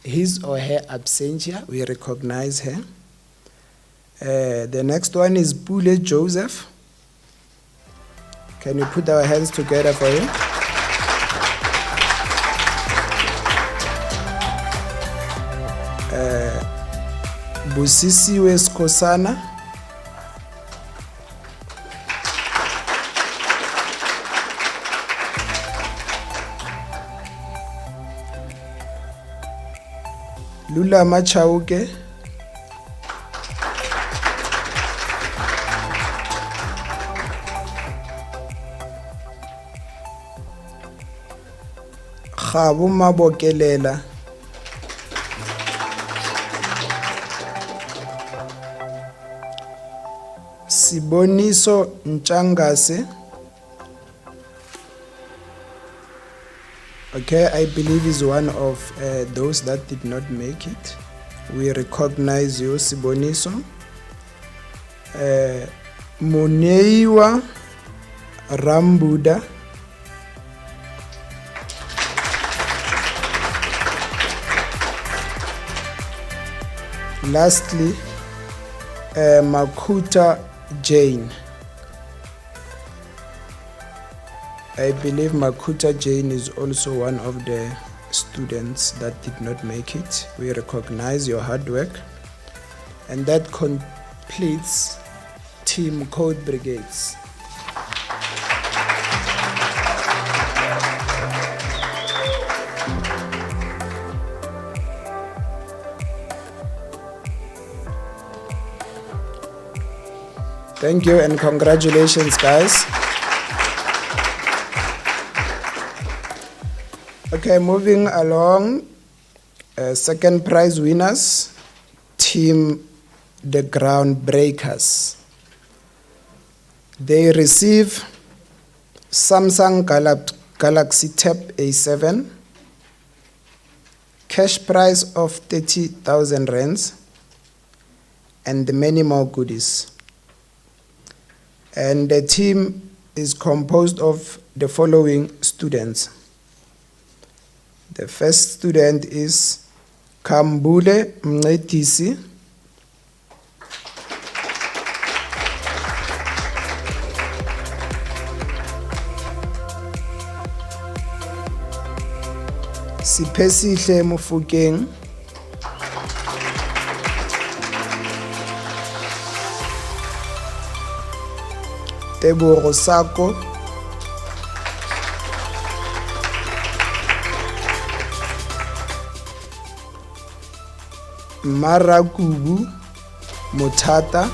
his or her absentia, we recognize her. The next one is Pule Joseph. Can we put our hands together for him? Busisiwe Skosana. Lula Machauke. Khabu Mabokelela. Siboniso Nchangase. Okay, I believe is one of those that did not make it. We recognize you, Siboniso. Muneiwa Rambuda. Lastly, Makuta Jane. I believe Makuta Jane is also one of the students that did not make it. We recognize your hard work. And that completes Team Code Brigades. Thank you and congratulations, guys. Okay, moving along, second prize winners, Team the Groundbreakers. They receive Samsung Galaxy Tab A7, cash prize of 30,000 rands, and many more goodies. And the team is composed of the following students. The first student is Kambule Mnetisi. Sipesihle Mufukeng. Tebogo Sako. Marakubu Mutata.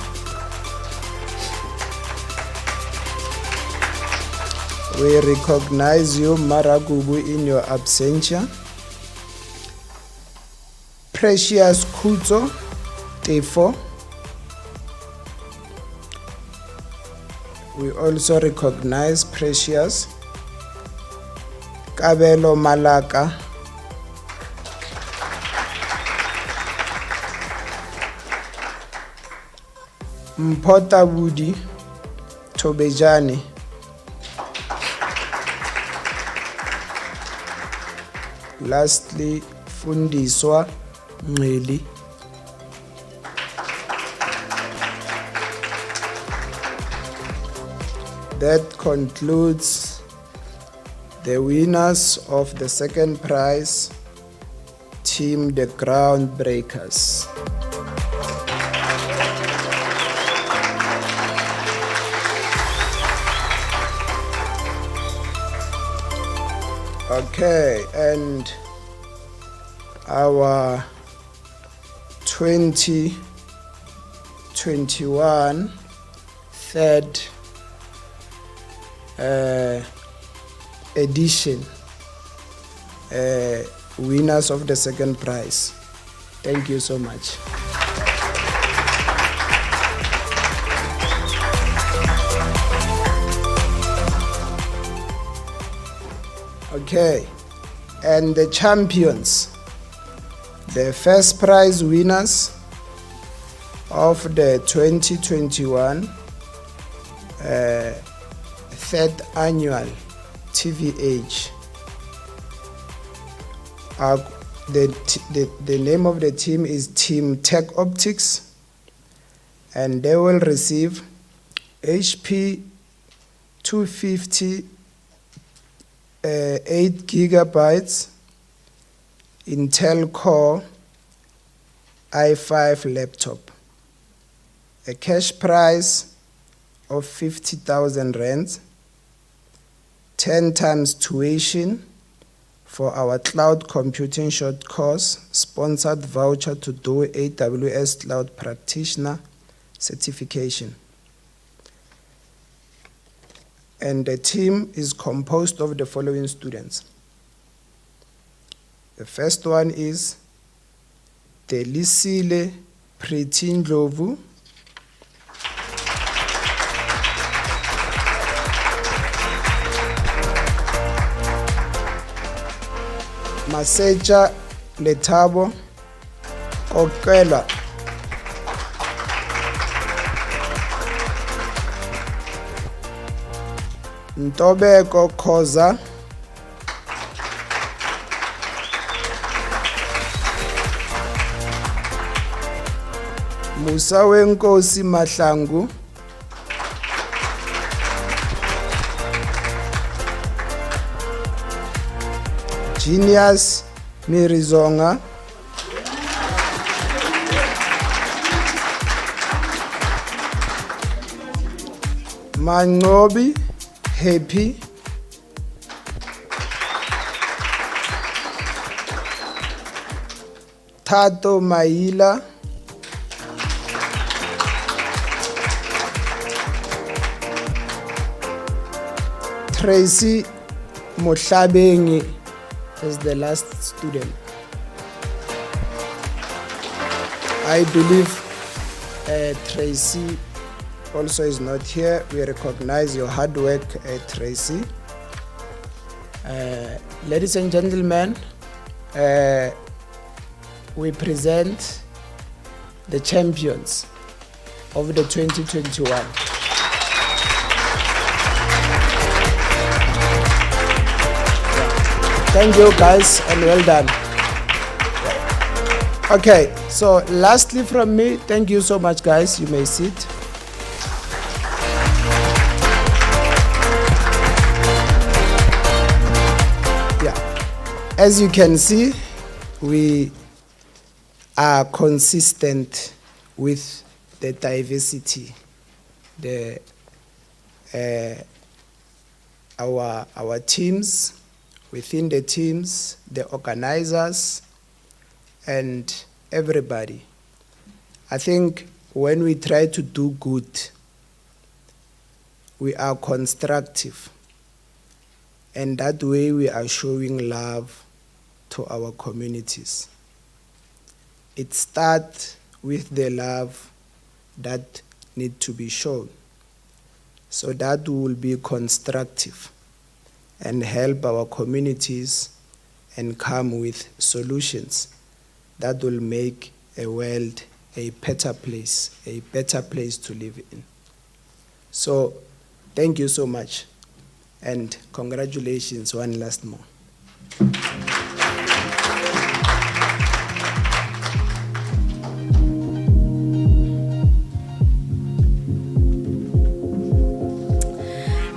We recognize you, Marakubu, in your absentia. Precious Kuto Tefo. We also recognize Precious. Kabelo Malaka. Mpota Budi Tobejani. Lastly, Fundiswa Ngeli. That concludes the winners of the second prize, Team the Groundbreakers. Okay, and our 2021 third edition winners of the second prize. Thank you so much. Okay, and the champions, the first prize winners of the 2021 third annual TVH. The name of the team is Team Tech Optics, and they will receive HP 250 8 gigabytes Intel Core i5 laptop, a cash prize of 50,000 rands, 10 times tuition for our cloud computing short course, sponsored voucher to do AWS Cloud Practitioner certification. And the team is composed of the following students. The first one is Delisile Pretindlovu, Maseja Letabo Kokela, Ntobeko Khoza, Musa Wenkosi Mahlangu, Genius Mirizonga, Mangobi Happy, Tato Maila, Tracy Mohlabengi as the last student. I believe Tracy also is not here. We recognize your hard work, Tracy. Ladies and gentlemen, we present the champions of the 2021. Thank you guys and well done. Okay, so lastly from me, thank you so much guys. You may sit. As you can see, we are consistent with the diversity, our teams, within the teams, the organizers, and everybody. I think when we try to do good, we are constructive, and that way we are showing love to our communities. It starts with the love that need to be shown, so that we will be constructive and help our communities and come with solutions that will make a world a better place to live in. So thank you so much, and congratulations one last more.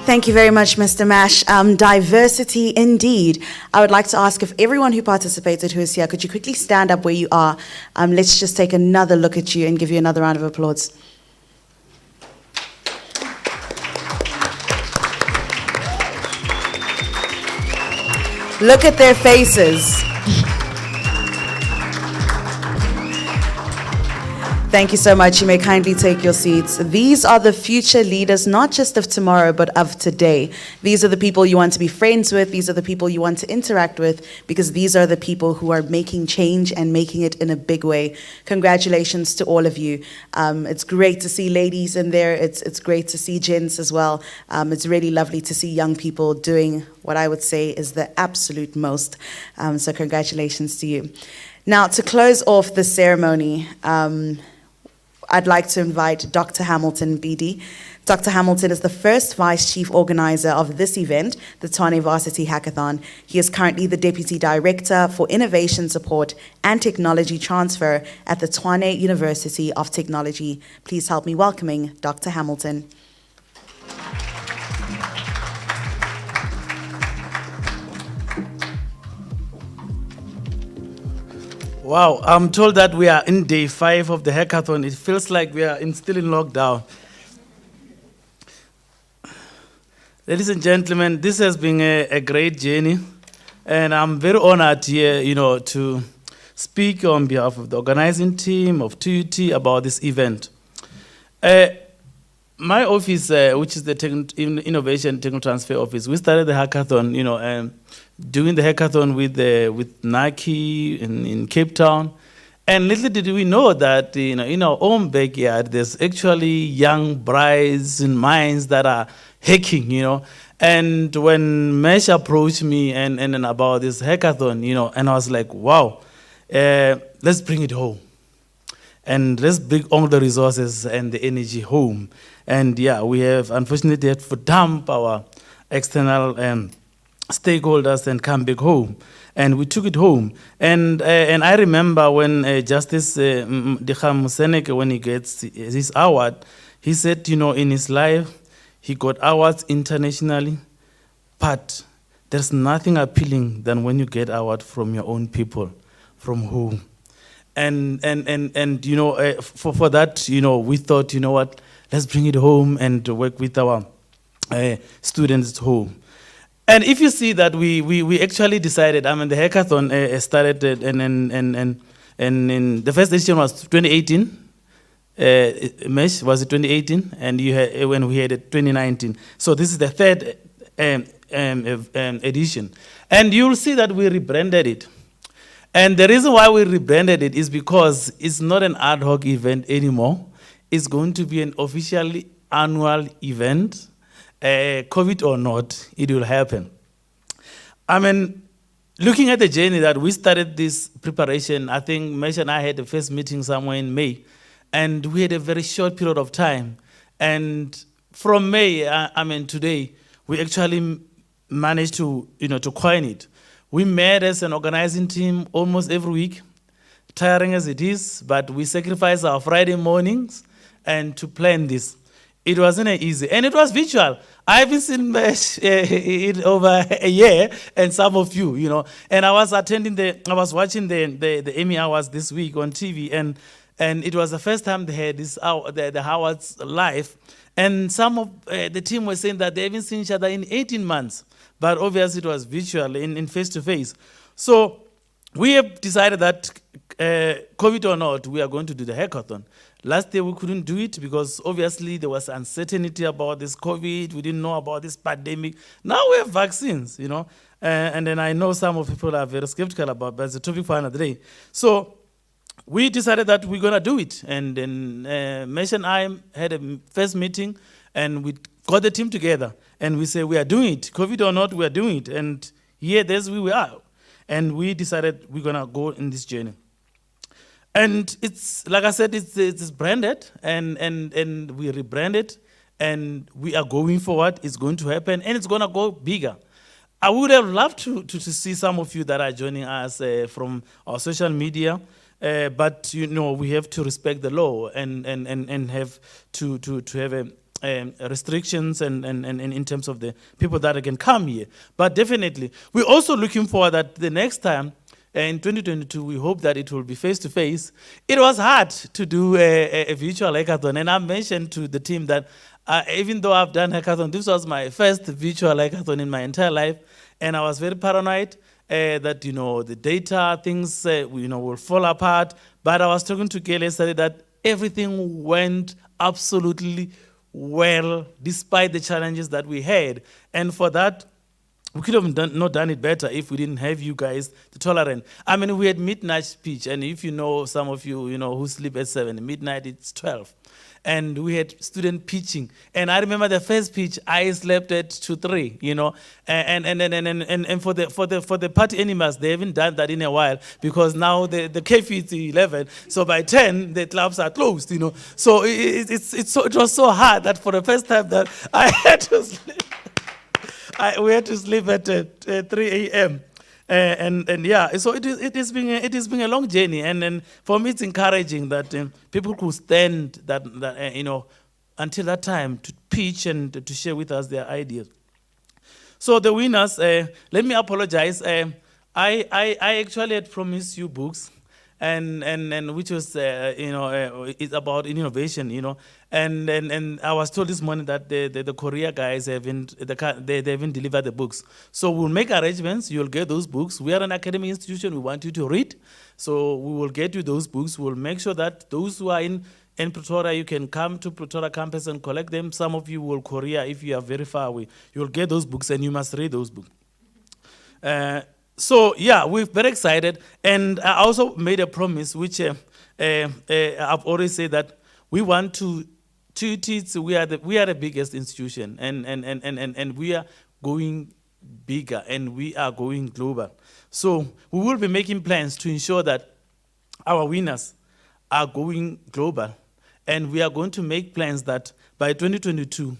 Thank you very much, Mr. Mash. Diversity indeed. I would like to ask if everyone who participated who is here, could you quickly stand up where you are? Let's just take another look at you and give you another round of applause. Look at their faces. Thank you so much. You may kindly take your seats. These are the future leaders, not just of tomorrow, but of today. These are the people you want to be friends with. These are the people you want to interact with, because these are the people who are making change and making it in a big way. Congratulations to all of you. It's great to see ladies in there. It's great to see gents as well. It's really lovely to see young people doing what I would say is the absolute most. So congratulations to you. Now, to close off the ceremony, I'd like to invite Dr. Hamilton BD. Dr. Hamilton is the first Vice Chief Organizer of this event, the Tshwane Varsity Hackathon. He is currently the Deputy Director for Innovation Support and Technology Transfer at the Tshwane University of Technology. Please help me welcoming Dr. Hamilton.
Wow, I'm told that we are in day 5 of the hackathon. It feels like we are still in lockdown. Ladies and gentlemen, this has been a great journey, and I'm very honored here, to speak on behalf of the organizing team of TUT about this event. My office, which is the Innovation Technical Transfer Office, we started the hackathon, doing the hackathon with Nike in Cape Town. And little did we know that in our own backyard, there's actually young brides and minds that are hacking, And when Mesh approached me and about this hackathon, and I was like, wow, let's bring it home. And let's bring all the resources and the energy home. And yeah, we have unfortunately had to dump our external stakeholders and come back home. And we took it home. And I remember when Justice Dikgang Moseneke, when he gets his award, he said, in his life, he got awards internationally, but there's nothing appealing than when you get award from your own people, from home. And for that, we thought, what, let's bring it home and work with our students at home. And if you see that we actually decided, the hackathon started and the first edition was 2018. Mesh was it 2018, and when we had it 2019. So this is the third edition. And you'll see that we rebranded it. And the reason why we rebranded it is because it's not an ad hoc event anymore. It's going to be an officially annual event. COVID or not, it will happen. Looking at the journey that we started this preparation, I think Mesh and I had the first meeting somewhere in May, and we had a very short period of time. And from May, today, we actually managed to coin it. We met as an organizing team almost every week, tiring as it is, but we sacrificed our Friday mornings and to plan this. It wasn't easy, and it was virtual. I haven't seen Mesh in over a year, and some of you, And I was watching the Emmy Awards this week on TV, and it was the first time they had the awards live. And some of the team were saying that they haven't seen each other in 18 months. But obviously it was virtual, in face-to-face. So we have decided that COVID or not, we are going to do the hackathon. Last year we couldn't do it because obviously there was uncertainty about this COVID. We didn't know about this pandemic. Now we have vaccines, And then I know some of people are very skeptical about, but it's a topic for another day. So we decided that we're going to do it. And then Mesh and I had a first meeting, and we got the team together. And we say, we are doing it. COVID or not, we are doing it. And here, there's where we are. And we decided we're going to go in this journey. And it's, like I said, it's branded, and we rebranded, and we are going forward. It's going to happen, and it's going to go bigger. I would have loved to see some of you that are joining us from our social media, but we have to respect the law and have to have restrictions and in terms of the people that can come here. But definitely, we're also looking forward that the next time, in 2022, we hope that it will be face-to-face. It was hard to do a virtual hackathon, and I mentioned to the team that even though I've done hackathon, this was my first virtual hackathon in my entire life, and I was very paranoid that, you know, the data, things, you know, will fall apart. But I was talking to Gail yesterday that everything went absolutely well, despite the challenges that we had. And for that, we could have not done it better if we didn't have you guys, the tolerant. I mean, we had midnight speech, and if you know, some of you, you know, who sleep at 7, midnight it's 12. And we had student pitching. And I remember the first pitch, I slept at 2-3, you know. And for the party animals, they haven't done that in a while, because now the curfew is 11. So by 10, the clubs are closed, you know. So it was so hard that for the first time that I had to sleep. We had to sleep at 3 a.m. And yeah, so it has been a long journey, and for me it's encouraging that people could stand that you know, until that time to pitch and to share with us their ideas. So the winners, let me apologize. I actually had promised you books, and which was you know, it's about innovation, you know, and I was told this morning that the Korea guys they haven't delivered the books. So we'll make arrangements. You'll get those books. We are an academic institution. We want you to read, so we will get you those books. We'll make sure that those who are in Pretoria, you can come to Pretoria campus and collect them. Some of you will Korea if you are very far away. You'll get those books and you must read those books. So yeah, we're very excited, and I also made a promise, which I've always said that we want to TUT. We are the biggest institution, and we are going bigger, and we are going global. So we will be making plans to ensure that our winners are going global, and we are going to make plans that by 2022.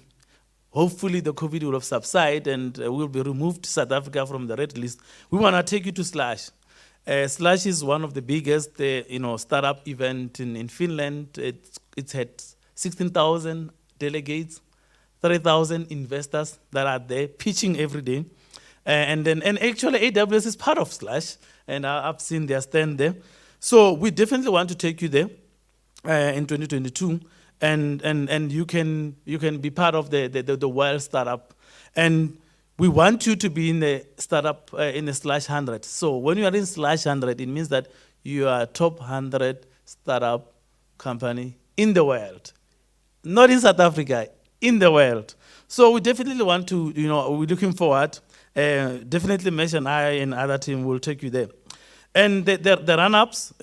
Hopefully the COVID will have subsided and will be removed South Africa from the red list. We want to take you to Slash. Slash is one of the biggest you know, startup event in Finland. It's had 16,000 delegates, 30,000 investors that are there pitching every day. And actually AWS is part of Slash, and I've seen their stand there. So we definitely want to take you there in 2022. And you can be part of the wild startup, and we want you to be in the startup in the Slash 100. So when you are in Slash 100, it means that you are top 100 startup company in the world, not in South Africa, in the world. So we definitely want to, you know, we're looking forward. Definitely mention I and other team will take you there. And the run-ups,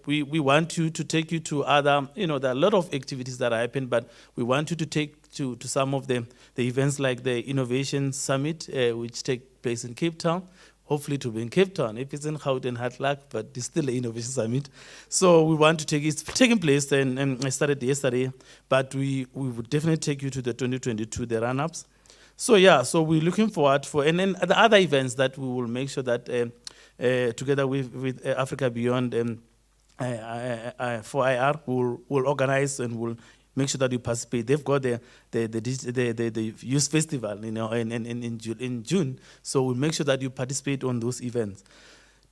we want you to take you to other, you know, there are a lot of activities that happen, but we want you to take to some of the events like the Innovation Summit, which take place in Cape Town. Hopefully it will be in Cape Town. If it's in Gauteng, hard luck, but it's still an Innovation Summit. So we want to take it, it's taking place, and I started yesterday, but we would definitely take you to the 2022, the run-ups. So yeah, so we're looking forward and then the other events that we will make sure that together with Africa Beyond for IR, we'll organize and we'll make sure that you participate. They've got the youth festival, you know, in June. So we'll make sure that you participate on those events.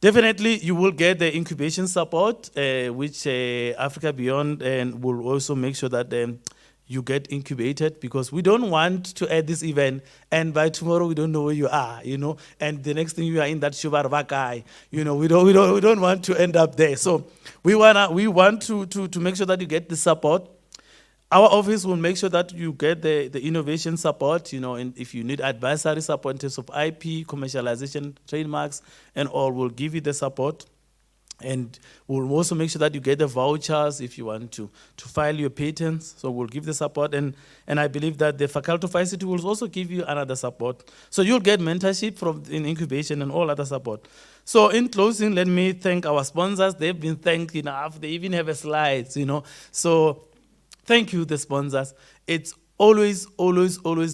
Definitely, you will get the incubation support, which Africa Beyond, and will also make sure that you get incubated, because we don't want to add this event and by tomorrow we don't know where you are, you know, and the next thing you are in that Shubar Vakai, you know, we don't want to end up there. So we want to make sure that you get the support. Our office will make sure that you get the innovation support, you know, and if you need advisory support in terms of IP, commercialization, trademarks, and all, we'll give you the support. And we'll also make sure that you get the vouchers if you want to file your patents. So we'll give the support. And I believe that the Faculty of ICT will also give you another support. So you'll get mentorship in incubation and all other support. So in closing, let me thank our sponsors. They've been thanked enough. They even have a slides, you know. So thank you, the sponsors. It's always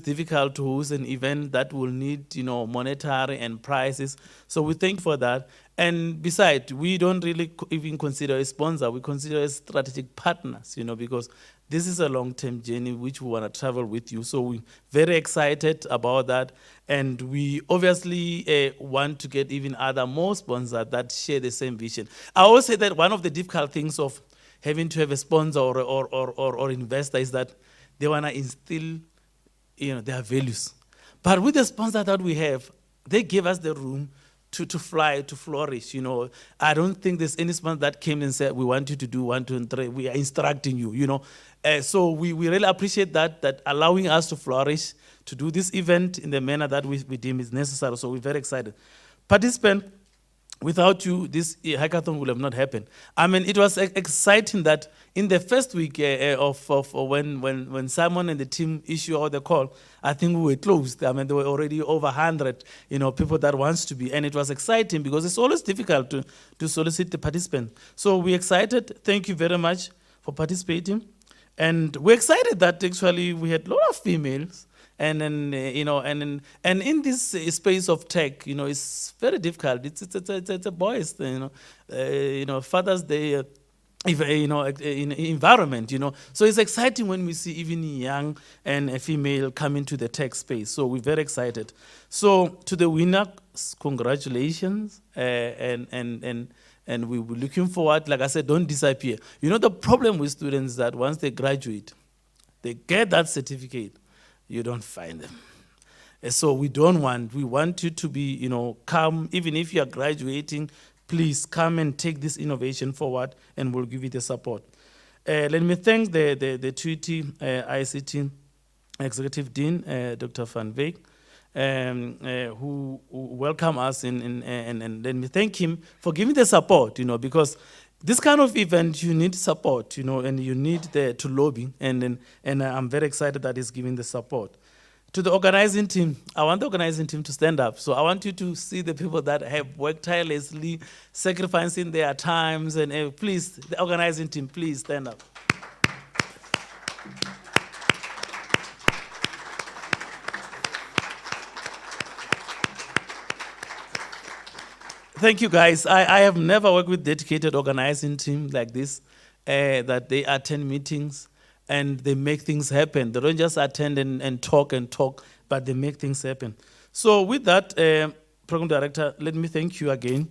difficult to host an event that will need, you know, monetary and prices. So we thank for that. And besides, we don't really even consider a sponsor. We consider as strategic partners, because this is a long-term journey which we want to travel with you. So we're very excited about that. And we obviously want to get even more sponsors that share the same vision. I always say that one of the difficult things of having to have a sponsor or investor is that they want to instill their values. But with the sponsor that we have, they give us the room to fly, to flourish. I don't think there's any sponsor that came and said, we want you to do 1, 2, and 3. We are instructing you, So we really appreciate that allowing us to flourish, to do this event in the manner that we deem is necessary. So we're very excited. Participant, without you, this hackathon would have not happened. I mean, it was exciting that in the first week of when Simon and the team issued out the call, I think we were closed. I mean, there were already over 100, people that wants to be, and it was exciting because it's always difficult to solicit the participant. So we're excited. Thank you very much for participating, and we're excited that actually we had a lot of females. And then, and in this space of tech, it's very difficult. It's a boys thing, Father's Day, environment, So it's exciting when we see even young and a female come into the tech space. So we're very excited. So to the winner, congratulations, and we were looking forward. Like I said, don't disappear. The problem with students is that once they graduate, they get that certificate. You don't find them. So we want you to be, come, even if you are graduating, please come and take this innovation forward and we'll give you the support. Let me thank the TUT ICT Executive Dean, Dr. Van Wyk, who welcomed us and let me thank him for giving the support, because this kind of event, you need support, and you need to lobby, and I'm very excited that he's giving the support. To the organizing team, I want the organizing team to stand up. So I want you to see the people that have worked tirelessly, sacrificing their times, and please, the organizing team, please stand up. Thank you, guys. I have never worked with dedicated organizing team like this, that they attend meetings and they make things happen. They don't just attend and talk, but they make things happen. So with that, Program Director, let me thank you again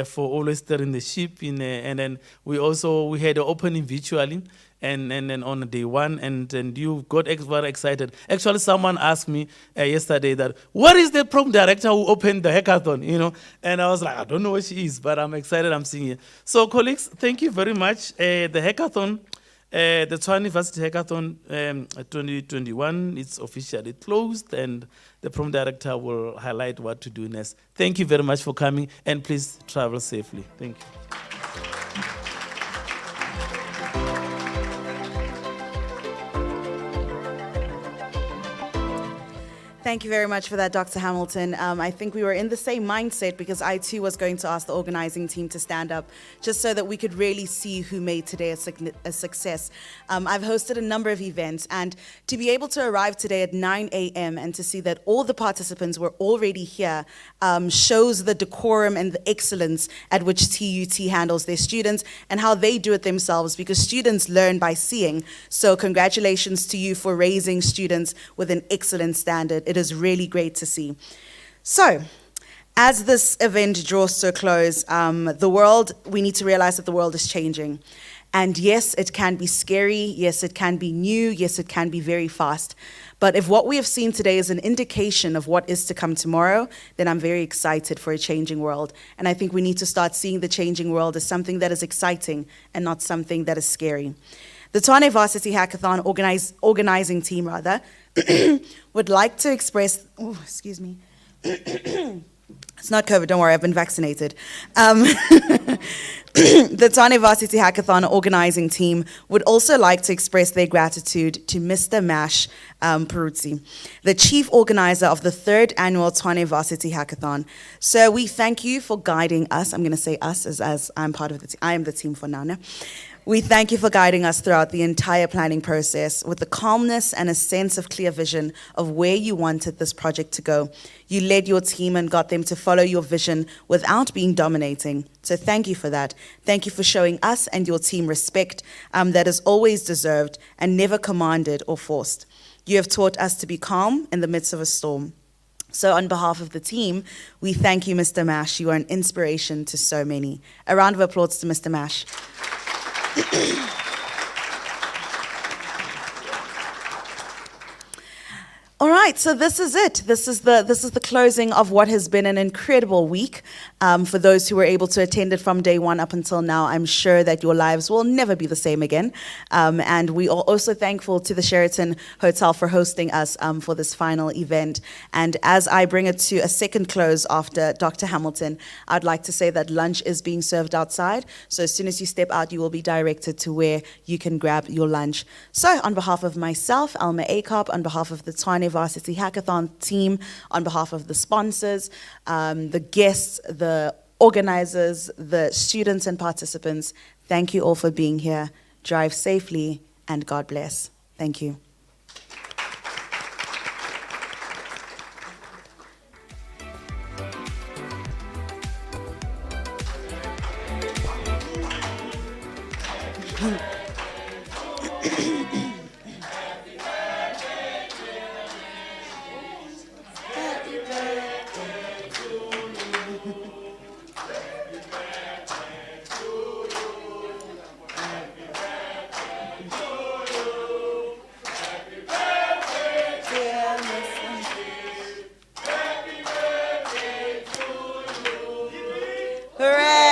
for always steering the ship. And then we had an opening virtually, and on day one, and you got very excited. Actually, someone asked me yesterday that, what is the program director who opened the hackathon, And I was like, I don't know what she is, but I'm excited I'm seeing it. So colleagues, thank you very much. The hackathon, the Tshwane Varsity Hackathon 2021, it's officially closed, and the program director will highlight what to do next. Thank you very much for coming, and please travel safely. Thank you.
Thank you very much for that, Dr. Hamilton. I think we were in the same mindset because I too was going to ask the organizing team to stand up just so that we could really see who made today a success. I've hosted a number of events, and to be able to arrive today at 9 a.m. and to see that all the participants were already here shows the decorum and the excellence at which TUT handles their students and how they do it themselves, because students learn by seeing. So congratulations to you for raising students with an excellent standard. It is really great to see. So, as this event draws to a close, we need to realize that the world is changing. And yes, it can be scary. Yes, it can be new. Yes, it can be very fast. But if what we have seen today is an indication of what is to come tomorrow, then I'm very excited for a changing world. And I think we need to start seeing the changing world as something that is exciting and not something that is scary. The Tshwane Varsity Hackathon organizing team, would like to express, excuse me. It's not COVID, don't worry, I've been vaccinated. The Tshwane Varsity Hackathon organizing team would also like to express their gratitude to Mr. Mash Peruzzi, the chief organizer of the 3rd annual Tshwane Varsity Hackathon. So we thank you for guiding us. I'm going to say us as I'm part of the team. I am the team for now. We thank you for guiding us throughout the entire planning process with the calmness and a sense of clear vision of where you wanted this project to go. You led your team and got them to follow your vision without being dominating. So thank you for that. Thank you for showing us and your team respect that is always deserved and never commanded or forced. You have taught us to be calm in the midst of a storm. So on behalf of the team, we thank you, Mr. Mash. You are an inspiration to so many. A round of applause to Mr. Mash. All right, so this is it. This is the closing of what has been an incredible week. For those who were able to attend it from day one up until now, I'm sure that your lives will never be the same again. And we are also thankful to the Sheraton Hotel for hosting us for this final event. And as I bring it to a second close after Dr. Hamilton, I'd like to say that lunch is being served outside. So as soon as you step out, you will be directed to where you can grab your lunch. So on behalf of myself, Alma Akop, on behalf of the Tshwane Varsity Hackathon team, on behalf of the sponsors, the guests, the organizers, the students and participants, thank you all for being here. Drive safely and God bless. Thank you. Hooray!